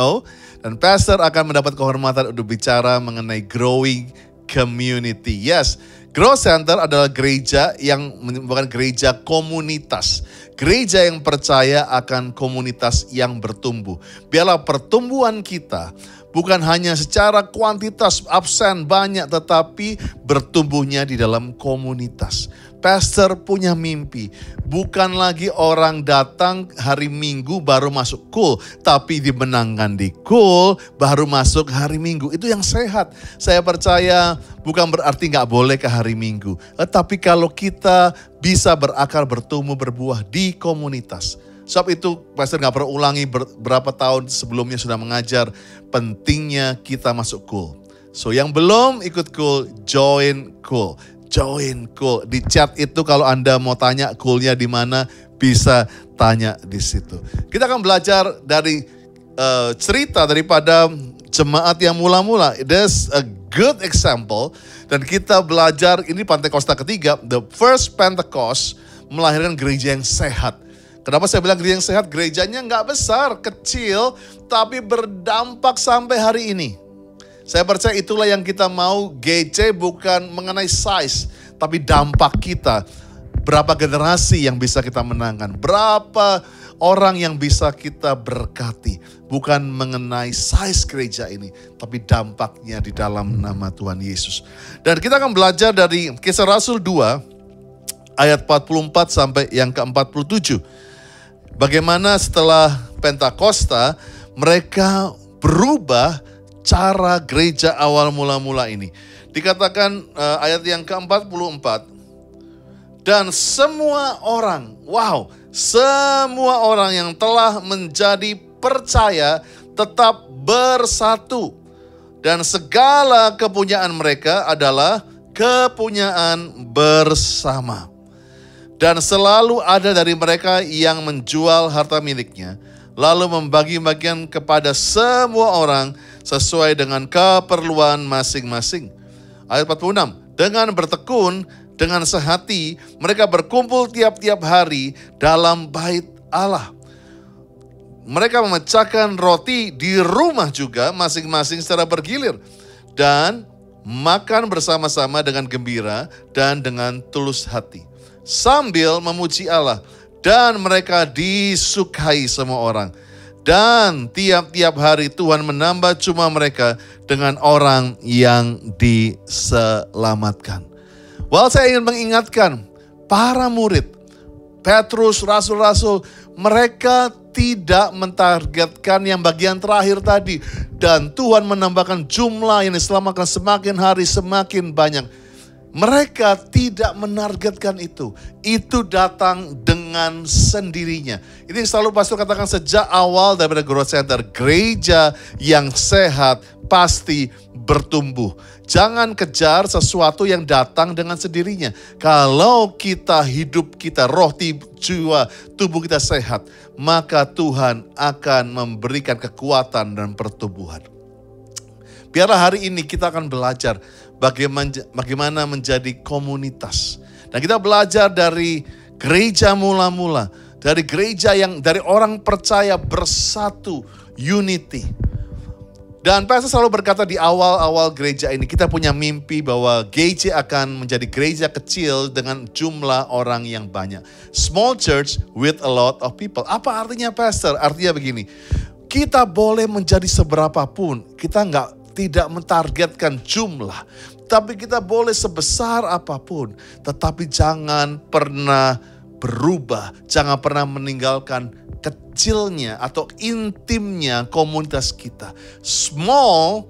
dan Pastor akan mendapat kehormatan untuk bicara mengenai growing community. Yes, Grow Center adalah gereja yang bukan gereja komunitas. Gereja yang percaya akan komunitas yang bertumbuh. Biarlah pertumbuhan kita bukan hanya secara kuantitas absen banyak, tetapi bertumbuhnya di dalam komunitas. Pastor punya mimpi, bukan lagi orang datang hari Minggu baru masuk cool, tapi dimenangkan di cool baru masuk hari Minggu. Itu yang sehat. Saya percaya bukan berarti nggak boleh ke hari Minggu, tapi kalau kita bisa berakar, bertumbuh, berbuah di komunitas. Sebab itu Pastor nggak perlu ulangi berapa tahun sebelumnya sudah mengajar pentingnya kita masuk cool. So yang belum ikut cool, join cool. Join cool. Di chat itu kalau Anda mau tanya coolnya di mana, bisa tanya di situ. Kita akan belajar dari cerita daripada jemaat yang mula-mula. There's a good example. Dan kita belajar, ini Pentakosta ketiga, the first Pentecost melahirkan gereja yang sehat. Kenapa saya bilang gereja yang sehat? Gerejanya nggak besar, kecil, tapi berdampak sampai hari ini. Saya percaya itulah yang kita mau. GC bukan mengenai size, tapi dampak kita. Berapa generasi yang bisa kita menangkan, berapa orang yang bisa kita berkati. Bukan mengenai size gereja ini, tapi dampaknya di dalam nama Tuhan Yesus. Dan kita akan belajar dari Kisah Rasul 2, ayat 44 sampai yang ke-47. Bagaimana setelah Pentakosta, mereka berubah cara gereja awal mula-mula ini. Dikatakan ayat yang ke-44. Dan semua orang, semua orang yang telah menjadi percaya tetap bersatu. Dan segala kepunyaan mereka adalah kepunyaan bersama. Dan selalu ada dari mereka yang menjual harta miliknya, lalu membagi-bagikan kepada semua orang sesuai dengan keperluan masing-masing. Ayat 46. Dengan bertekun, dengan sehati, mereka berkumpul tiap-tiap hari dalam bait Allah. Mereka memecahkan roti di rumah juga masing-masing secara bergilir. Dan makan bersama-sama dengan gembira dan dengan tulus hati. Sambil memuji Allah. Dan mereka disukai semua orang. Dan tiap-tiap hari Tuhan menambah jumlah mereka dengan orang yang diselamatkan. Saya ingin mengingatkan para murid, Petrus, rasul-rasul, mereka tidak mentargetkan yang bagian terakhir tadi. Dan Tuhan menambahkan jumlah yang diselamatkan semakin hari semakin banyak. Mereka tidak menargetkan itu. Itu datang dengan sendirinya. Ini selalu Pastor katakan sejak awal daripada Growth Center. Gereja yang sehat pasti bertumbuh. Jangan kejar sesuatu yang datang dengan sendirinya. Kalau kita hidup kita, roh, jiwa, tubuh kita sehat, maka Tuhan akan memberikan kekuatan dan pertumbuhan. Biarlah hari ini kita akan belajar bagaimana menjadi komunitas. Dan kita belajar dari gereja mula-mula. Dari gereja yang dari orang percaya bersatu, unity. Dan Pastor selalu berkata di awal-awal gereja ini, kita punya mimpi bahwa GC akan menjadi gereja kecil dengan jumlah orang yang banyak. Small church with a lot of people. Apa artinya Pastor? Artinya begini, kita boleh menjadi seberapapun, kita tidak mentargetkan jumlah. Tapi kita boleh sebesar apapun, tetapi jangan pernah berubah, jangan pernah meninggalkan kecilnya atau intimnya komunitas kita. Small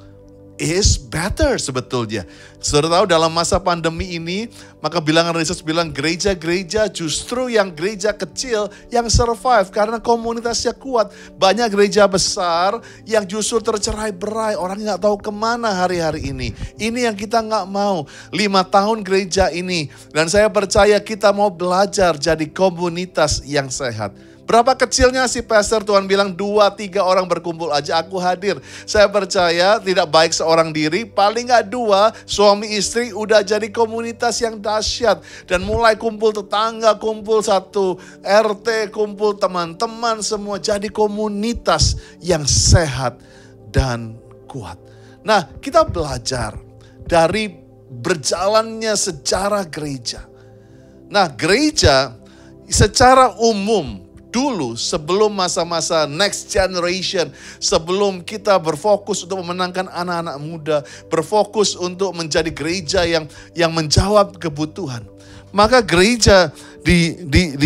is better sebetulnya. Saudara tahu dalam masa pandemi ini, maka bilangan riset bilang gereja-gereja justru yang gereja kecil yang survive karena komunitasnya kuat. Banyak gereja besar yang justru tercerai-berai, orang nggak tahu kemana hari-hari ini. Ini yang kita nggak mau. 5 tahun gereja ini, dan saya percaya kita mau belajar jadi komunitas yang sehat. Berapa kecilnya sih Pastor? Tuhan bilang 2-3 orang berkumpul aja aku hadir. Saya percaya tidak baik seorang diri, paling gak 2 suami istri udah jadi komunitas yang dahsyat. Dan mulai kumpul tetangga, kumpul satu RT, kumpul teman-teman semua. Jadi komunitas yang sehat dan kuat. Nah, kita belajar dari berjalannya sejarah gereja. Nah, gereja secara umum dulu sebelum masa-masa next generation, sebelum kita berfokus untuk memenangkan anak-anak muda, berfokus untuk menjadi gereja yang menjawab kebutuhan. Maka gereja di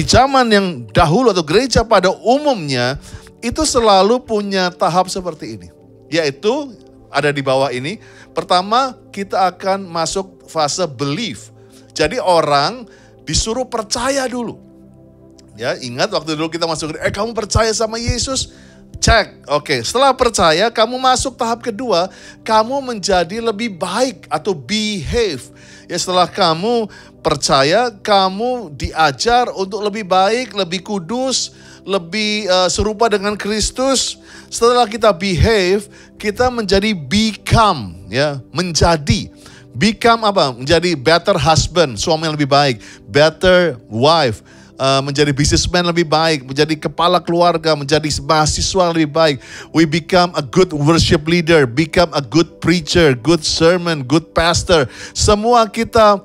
zaman yang dahulu atau gereja pada umumnya itu selalu punya tahap seperti ini. Yaitu ada di bawah ini. Pertama, kita akan masuk fase belief. Jadi orang disuruh percaya dulu. Ya, ingat waktu dulu kita masuk, kamu percaya sama Yesus? Cek, oke. Setelah percaya, kamu masuk tahap kedua, kamu menjadi lebih baik atau behave. Ya, setelah kamu percaya, kamu diajar untuk lebih baik, lebih kudus, lebih serupa dengan Kristus. Setelah kita behave, kita menjadi become, ya, menjadi. Become apa? Menjadi better husband, suami yang lebih baik, better wife. Menjadi businessman lebih baik, menjadi kepala keluarga, menjadi mahasiswa lebih baik. We become a good worship leader, become a good preacher, good sermon, good pastor. Semua kita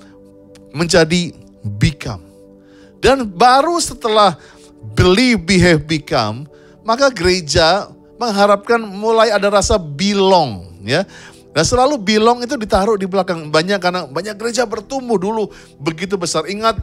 menjadi become. Dan baru setelah believe, behave, become, maka gereja mengharapkan mulai ada rasa belong, ya. Dan selalu belong itu ditaruh di belakang. Karena banyak gereja bertumbuh dulu begitu besar. Ingat,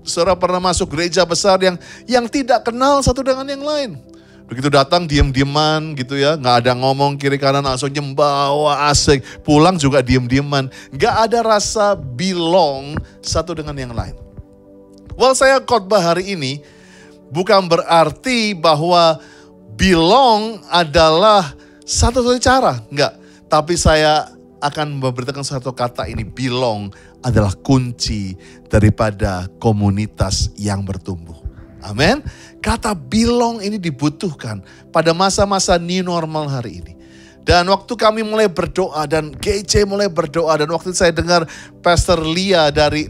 saudara pernah masuk gereja besar yang tidak kenal satu dengan yang lain. Begitu datang diem-dieman gitu ya, nggak ada ngomong kiri kanan, langsung nyembah, wah asik. Pulang juga diem-dieman, nggak ada rasa belong satu dengan yang lain. Well, saya khotbah hari ini bukan berarti bahwa belong adalah satu-satunya cara, enggak. Tapi saya akan memberitakan satu kata ini, belong adalah kunci daripada komunitas yang bertumbuh. Amin. Kata belong ini dibutuhkan pada masa-masa new normal hari ini. Dan waktu kami mulai berdoa dan GC mulai berdoa, dan waktu saya dengar Pastor Lia dari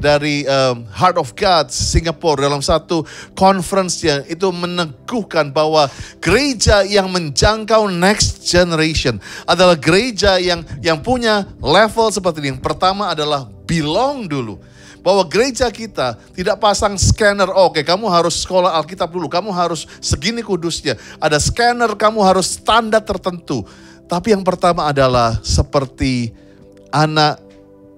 Heart of God Singapore dalam satu conference-nya itu meneguhkan bahwa gereja yang menjangkau next generation adalah gereja yang punya level seperti ini. Yang pertama adalah belong dulu. Bahwa gereja kita tidak pasang scanner, oke, kamu harus sekolah Alkitab dulu, kamu harus segini kudusnya. Ada scanner, kamu harus standar tertentu. Tapi yang pertama adalah seperti anak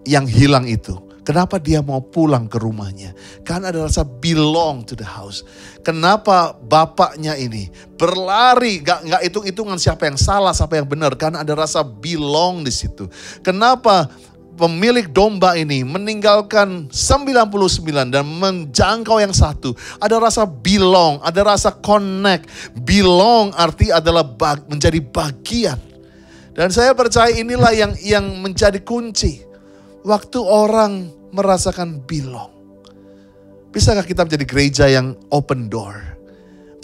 yang hilang itu. Kenapa dia mau pulang ke rumahnya? Karena ada rasa belong to the house. Kenapa bapaknya ini berlari, gak hitung-hitungan siapa yang salah, siapa yang benar. Karena ada rasa belong di situ. Kenapa pemilik domba ini meninggalkan 99 dan menjangkau yang satu? Ada rasa belong, ada rasa connect. Belong arti adalah menjadi bagian. Dan saya percaya inilah yang menjadi kunci. Waktu orang merasakan belong. Bisakah kita menjadi gereja yang open door?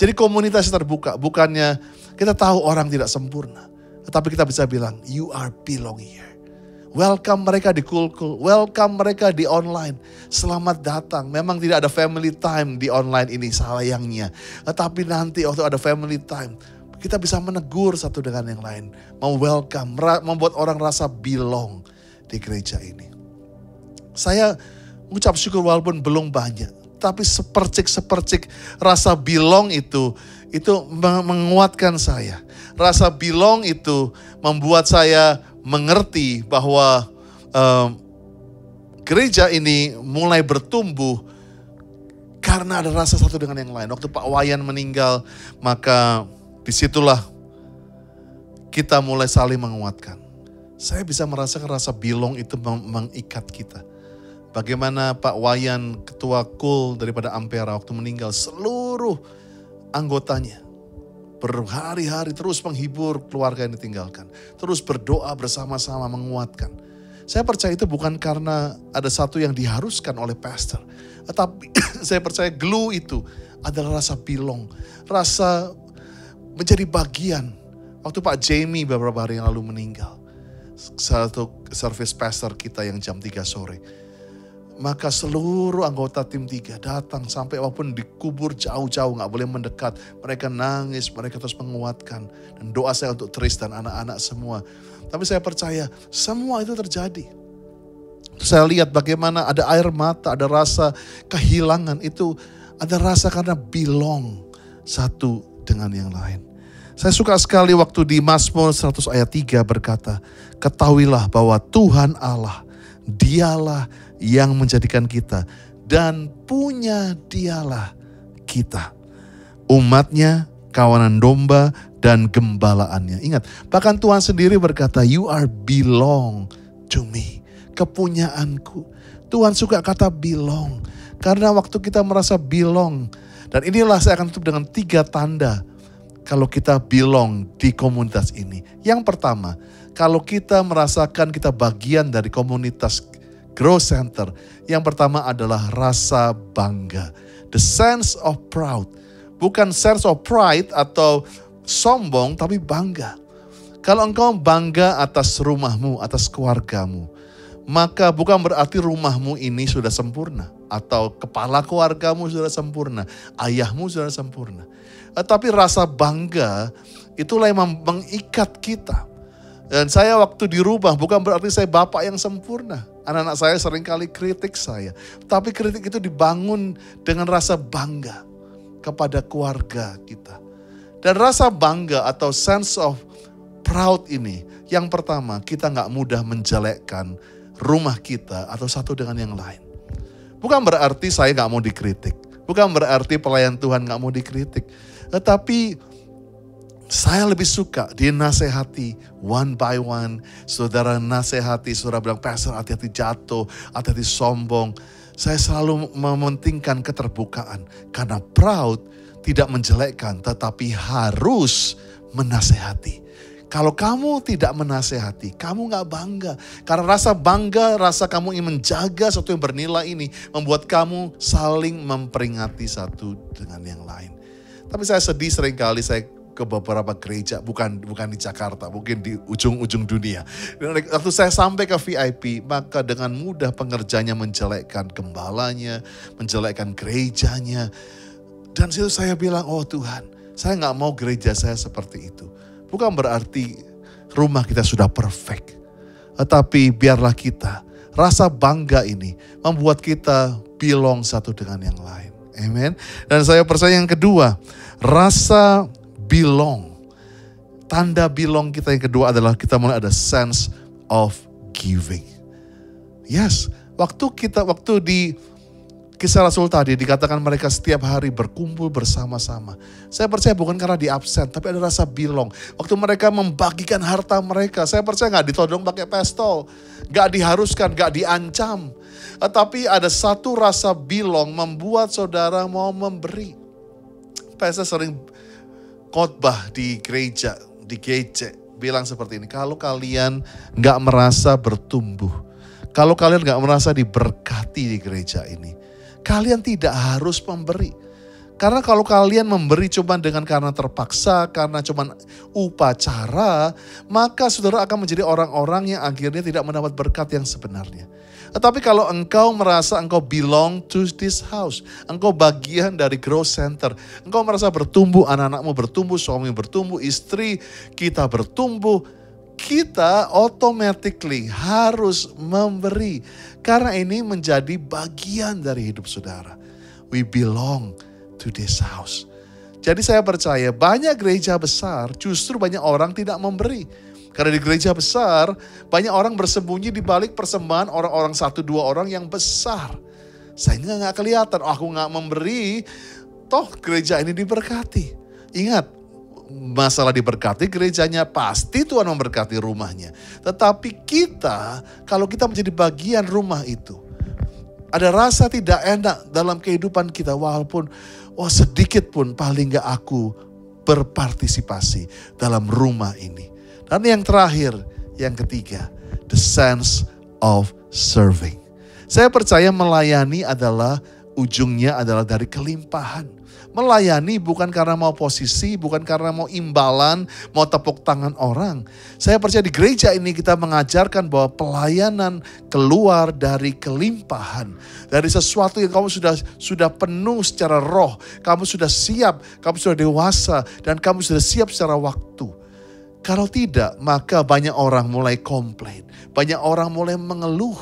Jadi komunitas terbuka. Bukannya kita tahu orang tidak sempurna. Tetapi kita bisa bilang, you are belong here. Welcome mereka di Kulkul, welcome mereka di online. Selamat datang. Memang tidak ada family time di online ini sayangnya. Tetapi nanti waktu ada family time, Kita bisa menegur satu dengan yang lain. Mau welcome, membuat orang rasa belong di gereja ini. Saya mengucap syukur walaupun belum banyak. Tapi sepercik-sepercik rasa belong itu menguatkan saya. Rasa belong itu membuat saya mengerti bahwa gereja ini mulai bertumbuh karena ada rasa satu dengan yang lain. Waktu Pak Wayan meninggal, maka disitulah kita mulai saling menguatkan. Saya bisa merasakan rasa belong itu mengikat kita. Bagaimana Pak Wayan, ketua KUL daripada Ampera, waktu meninggal, seluruh anggotanya berhari-hari terus menghibur keluarga yang ditinggalkan. Terus berdoa bersama-sama menguatkan. Saya percaya itu bukan karena ada satu yang diharuskan oleh pastor. Tetapi saya percaya glue itu adalah rasa belong. Rasa menjadi bagian. Waktu Pak Jamie beberapa hari yang lalu meninggal. Satu service pastor kita yang jam 3 sore. Maka seluruh anggota tim 3 datang sampai walaupun dikubur jauh-jauh, gak boleh mendekat. Mereka nangis, mereka terus menguatkan. Dan doa saya untuk Tris dan anak-anak semua. Tapi saya percaya semua itu terjadi. Saya lihat bagaimana ada air mata, ada rasa kehilangan. Itu ada rasa karena belong satu dengan yang lain. Saya suka sekali waktu di Mazmur 100 ayat 3 berkata, ketahuilah bahwa Tuhan Allah, dialah yang menjadikan kita dan punya dialah kita. Umatnya, kawanan domba dan gembalaannya. Ingat, bahkan Tuhan sendiri berkata, you are belong to me. Kepunyaanku. Tuhan suka kata belong. Karena waktu kita merasa belong. Dan inilah saya akan tutup dengan 3 tanda. Kalau kita belong di komunitas ini. Yang pertama, kalau kita merasakan kita bagian dari komunitas Grow Center. Yang pertama adalah rasa bangga. The sense of proud. Bukan sense of pride atau sombong, tapi bangga. Kalau engkau bangga atas rumahmu, atas keluargamu, maka bukan berarti rumahmu ini sudah sempurna. Atau kepala keluargamu sudah sempurna. Ayahmu sudah sempurna. Tapi rasa bangga itulah yang mengikat kita. Dan saya waktu dirubah bukan berarti saya bapak yang sempurna. Anak-anak saya seringkali kritik saya. Tapi kritik itu dibangun dengan rasa bangga kepada keluarga kita. Dan rasa bangga atau sense of proud ini. Yang pertama, kita gak mudah menjelekkan rumah kita atau satu dengan yang lain. Bukan berarti saya gak mau dikritik. Bukan berarti pelayan Tuhan gak mau dikritik. Tetapi saya lebih suka dinasehati one by one. Saudara nasehati, saudara bilang, pastor hati-hati jatuh, hati-hati sombong. Saya selalu mementingkan keterbukaan. Karena proud tidak menjelekkan, tetapi harus menasehati. Kalau kamu tidak menasehati, kamu gak bangga. Karena rasa bangga, rasa kamu ingin menjaga sesuatu yang bernilai ini, membuat kamu saling memperingati satu dengan yang lain. Tapi saya sedih seringkali saya ke beberapa gereja, bukan di Jakarta, mungkin di ujung-ujung dunia. Waktu saya sampai ke VIP, maka dengan mudah pengerjanya menjelekkan gembalanya, menjelekkan gerejanya. Dan situ saya bilang, oh Tuhan, saya gak mau gereja saya seperti itu. Bukan berarti rumah kita sudah perfect. Tetapi biarlah kita, rasa bangga ini membuat kita belong satu dengan yang lain. Amen. Dan saya percaya yang kedua, rasa belong. Tanda belong kita yang kedua adalah kita mulai ada sense of giving. Yes, waktu di Kisah Rasul tadi dikatakan mereka setiap hari berkumpul bersama-sama. Saya percaya bukan karena di absen, tapi ada rasa belong. Waktu mereka membagikan harta mereka, saya percaya gak ditodong pakai pistol. Gak diharuskan, gak diancam. Tapi ada satu rasa belong membuat saudara mau memberi. Saya sering khotbah di gereja, di GC, bilang seperti ini. Kalau kalian gak merasa bertumbuh, kalau kalian gak merasa diberkati di gereja ini, kalian tidak harus memberi. Karena kalau kalian memberi cuma karena terpaksa, karena cuma upacara, maka saudara akan menjadi orang-orang yang akhirnya tidak mendapat berkat yang sebenarnya. Tetapi kalau engkau merasa engkau belong to this house, engkau bagian dari growth center, engkau merasa bertumbuh, anak-anakmu bertumbuh, suami bertumbuh, istri kita bertumbuh, kita automatically harus memberi. Karena ini menjadi bagian dari hidup saudara. We belong to this house. Jadi saya percaya banyak gereja besar justru banyak orang tidak memberi. Karena di gereja besar, banyak orang bersembunyi di balik persembahan orang-orang 1-2 orang yang besar. Sehingga gak kelihatan, aku gak memberi, toh gereja ini diberkati. Ingat, masalah diberkati gerejanya, pasti Tuhan memberkati rumahnya. Tetapi kita, kalau kita menjadi bagian rumah itu, ada rasa tidak enak dalam kehidupan kita, walaupun sedikit pun paling gak aku berpartisipasi dalam rumah ini. Dan yang terakhir, yang ketiga, the sense of serving. Saya percaya melayani adalah ujungnya adalah dari kelimpahan. Melayani bukan karena mau posisi, bukan karena mau imbalan, mau tepuk tangan orang. Saya percaya di gereja ini kita mengajarkan bahwa pelayanan keluar dari kelimpahan. Dari sesuatu yang kamu sudah penuh secara roh, kamu sudah siap, kamu sudah dewasa, dan kamu sudah siap secara waktu. Kalau tidak, maka banyak orang mulai komplain. Banyak orang mulai mengeluh.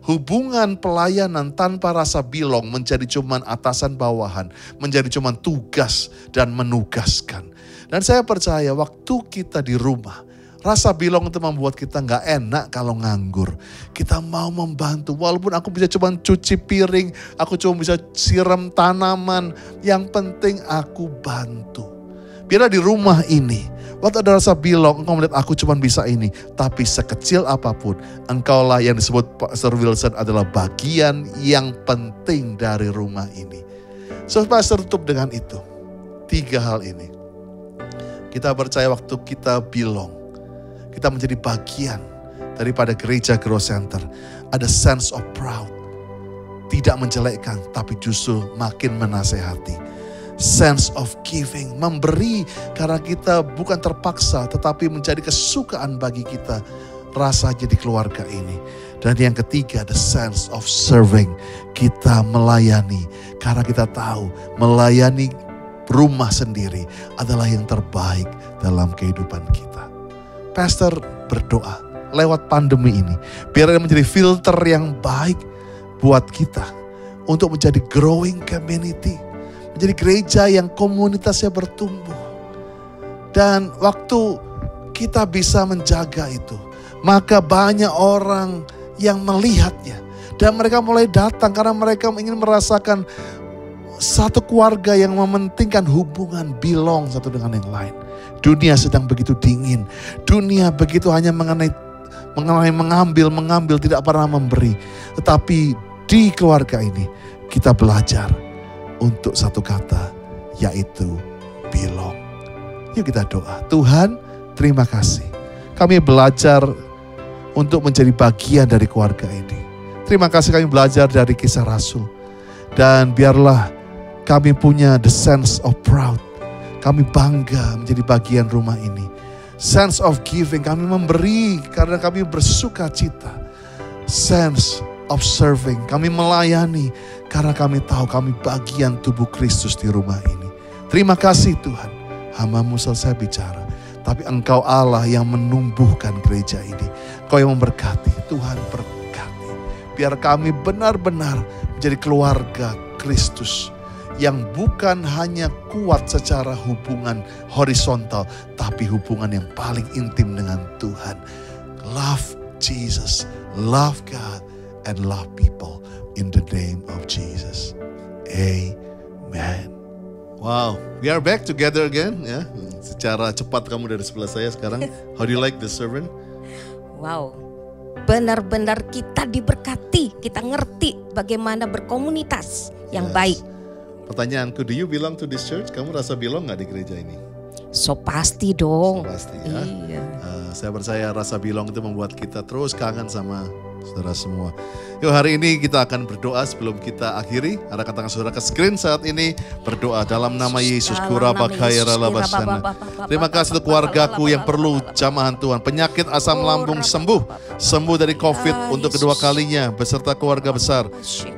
Hubungan pelayanan tanpa rasa belong menjadi cuman atasan bawahan. Menjadi cuman tugas dan menugaskan. Dan saya percaya waktu kita di rumah, rasa belong itu membuat kita gak enak kalau nganggur. Kita mau membantu. Walaupun aku bisa cuma cuci piring, aku cuma bisa siram tanaman. Yang penting aku bantu. Biarlah di rumah ini, waktu ada rasa belong, engkau melihat aku cuma bisa ini. Tapi sekecil apapun, engkaulah yang disebut Pastor Wilson adalah bagian yang penting dari rumah ini. So, Pastor tutup dengan itu. 3 hal ini. Kita percaya waktu kita belong, kita menjadi bagian daripada gereja Growth Center. Ada sense of proud. Tidak menjelekkan, tapi justru makin menasehati. Sense of giving, memberi karena kita bukan terpaksa tetapi menjadi kesukaan bagi kita rasa jadi keluarga ini. Dan yang ketiga, the sense of serving, kita melayani karena kita tahu melayani rumah sendiri adalah yang terbaik dalam kehidupan kita. Pastor berdoa lewat pandemi ini, biar menjadi filter yang baik buat kita untuk menjadi growing community. Menjadi gereja yang komunitasnya bertumbuh. Dan waktu kita bisa menjaga itu, maka banyak orang yang melihatnya. Dan mereka mulai datang karena mereka ingin merasakan satu keluarga yang mementingkan hubungan belong satu dengan yang lain. Dunia sedang begitu dingin. Dunia begitu hanya mengenai mengambil, tidak pernah memberi. Tetapi di keluarga ini kita belajar untuk satu kata, yaitu belong. Yuk kita doa. Tuhan, terima kasih. Kami belajar untuk menjadi bagian dari keluarga ini. Terima kasih kami belajar dari kisah Rasul. Dan biarlah kami punya the sense of proud. Kami bangga menjadi bagian rumah ini. Sense of giving, kami memberi karena kami bersuka cita. Sense of serving, kami melayani karena kami tahu kami bagian tubuh Kristus di rumah ini. Terima kasih Tuhan, hamba-Mu selesai bicara. Tapi Engkau Allah yang menumbuhkan gereja ini. Engkau yang memberkati, Tuhan berkati. Biar kami benar-benar menjadi keluarga Kristus. Yang bukan hanya kuat secara hubungan horizontal, tapi hubungan yang paling intim dengan Tuhan. Love Jesus, love God, and love people in the name of Jesus. Amen. Wow, we are back together again ya. Secara cepat kamu dari sebelah saya sekarang. How do you like the sermon? Wow, benar-benar kita diberkati, kita ngerti bagaimana berkomunitas yang baik. Pertanyaanku, do you belong to this church? Kamu rasa belong gak di gereja ini? So pasti dong. So pasti ya. Iya. Saya percaya rasa belong itu membuat kita terus kangen sama saudara semua. Yuk hari ini kita akan berdoa sebelum kita akhiri. Arahkan tangan saudara ke screen saat ini. Berdoa dalam nama Yesus. Terima kasih untuk keluargaku yang perlu jamahan Tuhan. Penyakit asam lambung sembuh. Sembuh dari COVID untuk kedua kalinya beserta keluarga besar.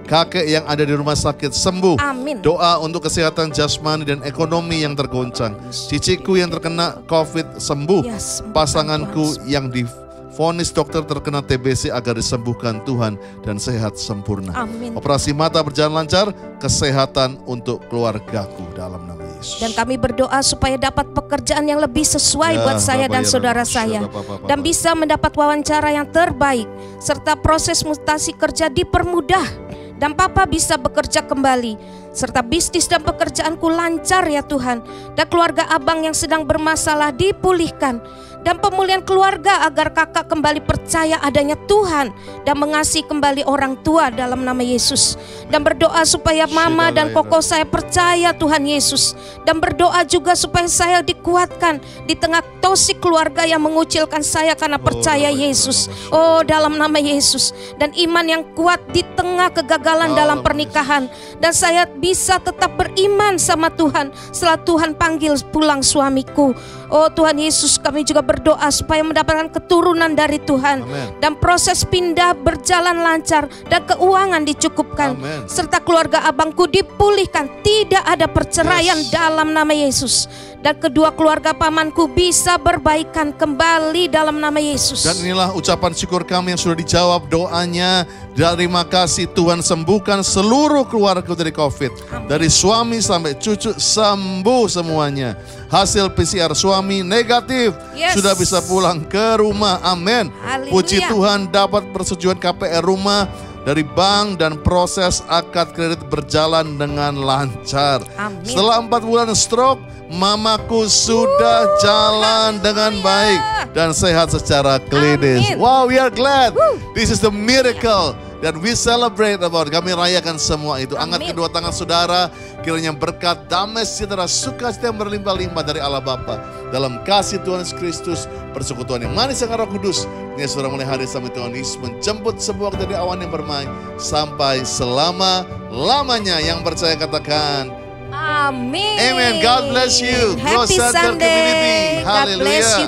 Kakek yang ada di rumah sakit sembuh. Doa untuk kesehatan jasmani dan ekonomi yang tergoncang. Ciciku yang terkena COVID sembuh. Pasanganku yang divonis dokter terkena TBC agar disembuhkan Tuhan dan sehat sempurna. Operasi mata berjalan lancar, kesehatan untuk keluargaku dalam nama Yesus. Dan kami berdoa supaya dapat pekerjaan yang lebih sesuai buat saya dan saudara saya. Dan bisa mendapat wawancara yang terbaik. Serta proses mutasi kerja dipermudah. Dan Papa bisa bekerja kembali. Serta bisnis dan pekerjaanku lancar ya Tuhan. Dan keluarga abang yang sedang bermasalah dipulihkan. Dan pemulihan keluarga agar kakak kembali percaya adanya Tuhan. Dan mengasihi kembali orang tua dalam nama Yesus. Dan berdoa supaya mama dan koko saya percaya Tuhan Yesus. Dan berdoa juga supaya saya dikuatkan di tengah toksik keluarga yang mengucilkan saya karena percaya Yesus. Oh dalam nama Yesus. Dan iman yang kuat di tengah kegagalan dalam pernikahan. Dan saya bisa tetap beriman sama Tuhan setelah Tuhan panggil pulang suamiku. Oh Tuhan Yesus, kami juga berdoa supaya mendapatkan keturunan dari Tuhan. Dan proses pindah berjalan lancar dan keuangan dicukupkan. Serta keluarga abangku dipulihkan. Tidak ada perceraian dalam nama Yesus. Dan kedua keluarga pamanku bisa berbaikan kembali dalam nama Yesus. Dan inilah ucapan syukur kami yang sudah dijawab doanya. Terima kasih Tuhan, sembuhkan seluruh keluarga dari COVID. Dari suami sampai cucu sembuh semuanya. Hasil PCR suami negatif, sudah bisa pulang ke rumah. Amin. Puji Tuhan, dapat persetujuan KPR rumah dari bank dan proses akad kredit berjalan dengan lancar. Setelah 4 bulan stroke, mamaku sudah jalan dengan baik dan sehat secara klinis. Wow, we are glad. This is the miracle that we celebrate about. Kami rayakan semua itu. Angkat kedua tangan saudara, kiranya berkat, damai, sejahtera, sukacita yang berlimpah-limpah dari Allah Bapa dalam kasih Tuhan Yesus Kristus, persekutuan yang manis yang Roh Kudus. Ini saudara mulai hari sampai Tuhan Yesus menjemput sebuah dari awan yang bermain sampai selama-lamanya. Yang percaya katakan amin. Amen. God bless you. Happy Sunday. God bless you.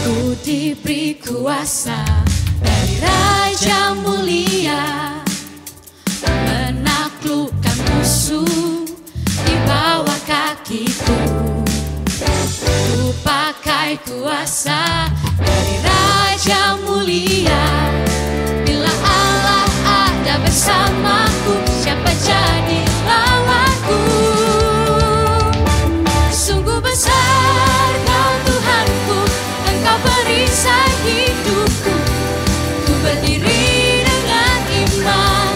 Ku diberi kuasa dari Raja Mulia, menaklukkan musuh di bawah kakiku. Ku pakai kuasa dari Raja Mulia. Bila Allah ada bersamaku, siapa jadi lawanku? Sungguh besar Kau Tuhanku, Engkau perisai hidupku. Ku berdiri dengan iman,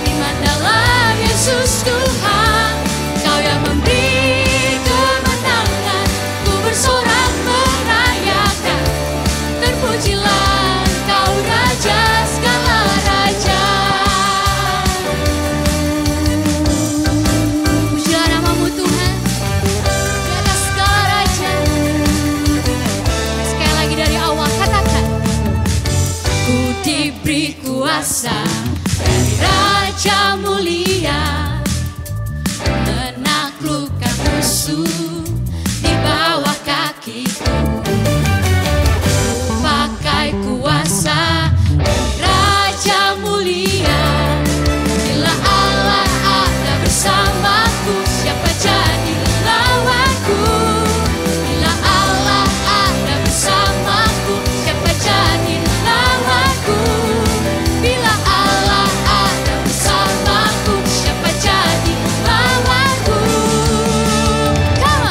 iman dalam Yesus Tuhan. Kau yang memberi kemenangan, ku bersorak merayakan. Terpujilah Kau Raja segala raja. Pujilah namamu Tuhan, di atas segala raja. Sekali lagi dari awal katakan, ku diberi kuasa dari Raja Mulia, menaklukkan musuh di bawah kakiku. Ku pakai kuasa dari Raja Mulia. Bila Allah ada bersamaku, siapa jadi lawanku? Bila Allah ada bersamaku, siapa jadi lawanku? Bila Allah ada bersamaku, siapa jadi lawanku? Come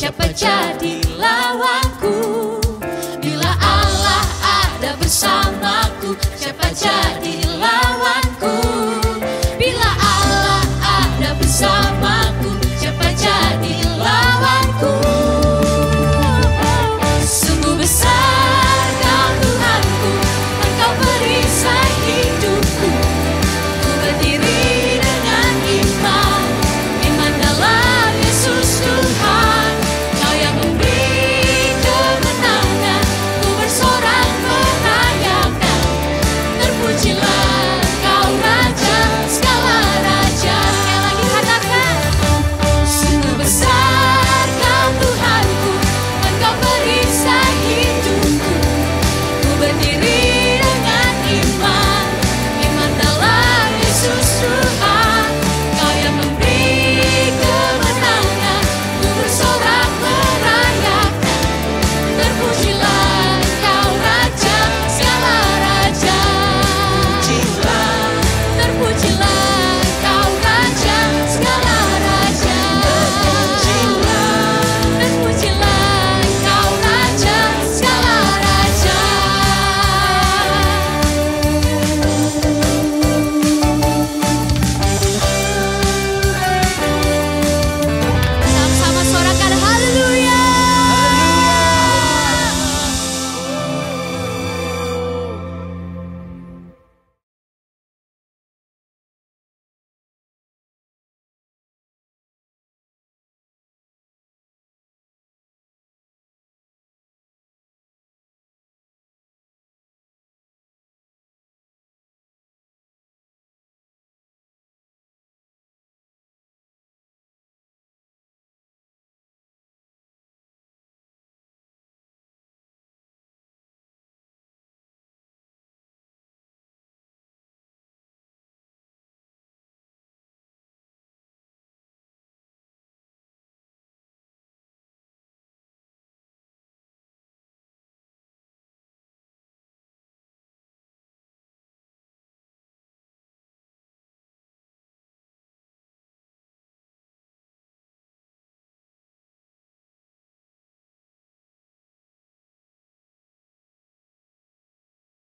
cepat jadi.